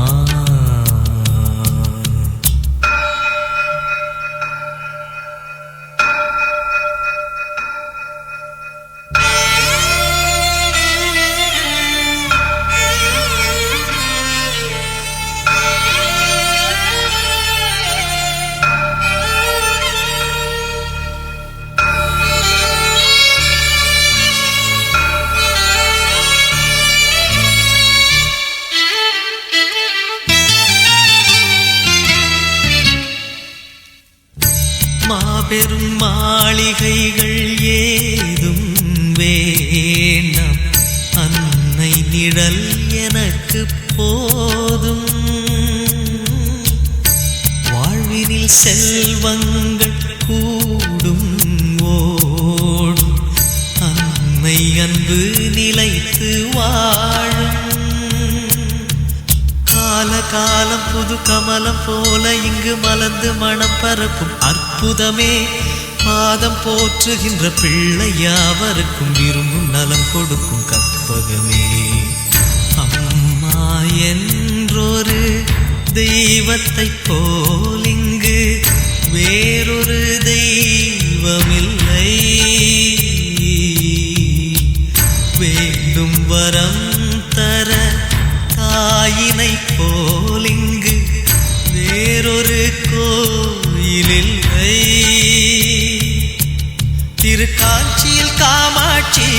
மாபெரும் மாளிகைகள் ஏதும் வேண்டாம், அன்னை நிழல் எனக்கு போதும். வாழ்வினில் செல்வங்கள் கூடும் ஓடும், அன்னை அன்பு நிலைத்து வாழும். கால காலம் புது கமலம் போல இங்கு மலர்ந்து மனம் பரப்பும் அற்புதமே. பாதம் போற்றுகின்ற பிள்ளை யாவருக்கும் விரும்பும் நலம் கொடுக்கும் கற்பகமே. அம்மா என்றொரு தெய்வத்தை போல் இங்கு வேறொரு தெய்வமில்லை. வேண்டும் வரம் தர தாயினை போல் இங்கு வேறொரு கோயிலில்லை. திருக்காஞ்சியில் காமாட்சி,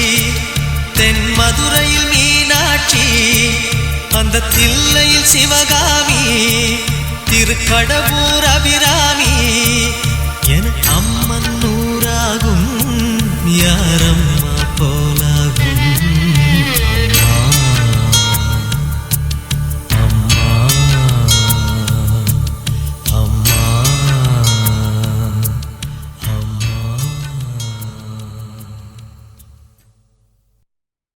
தென் மதுரையில் மீனாட்சி, அந்த தில்லையில் சிவகாமி, திருக்கடவுர் அபிராமி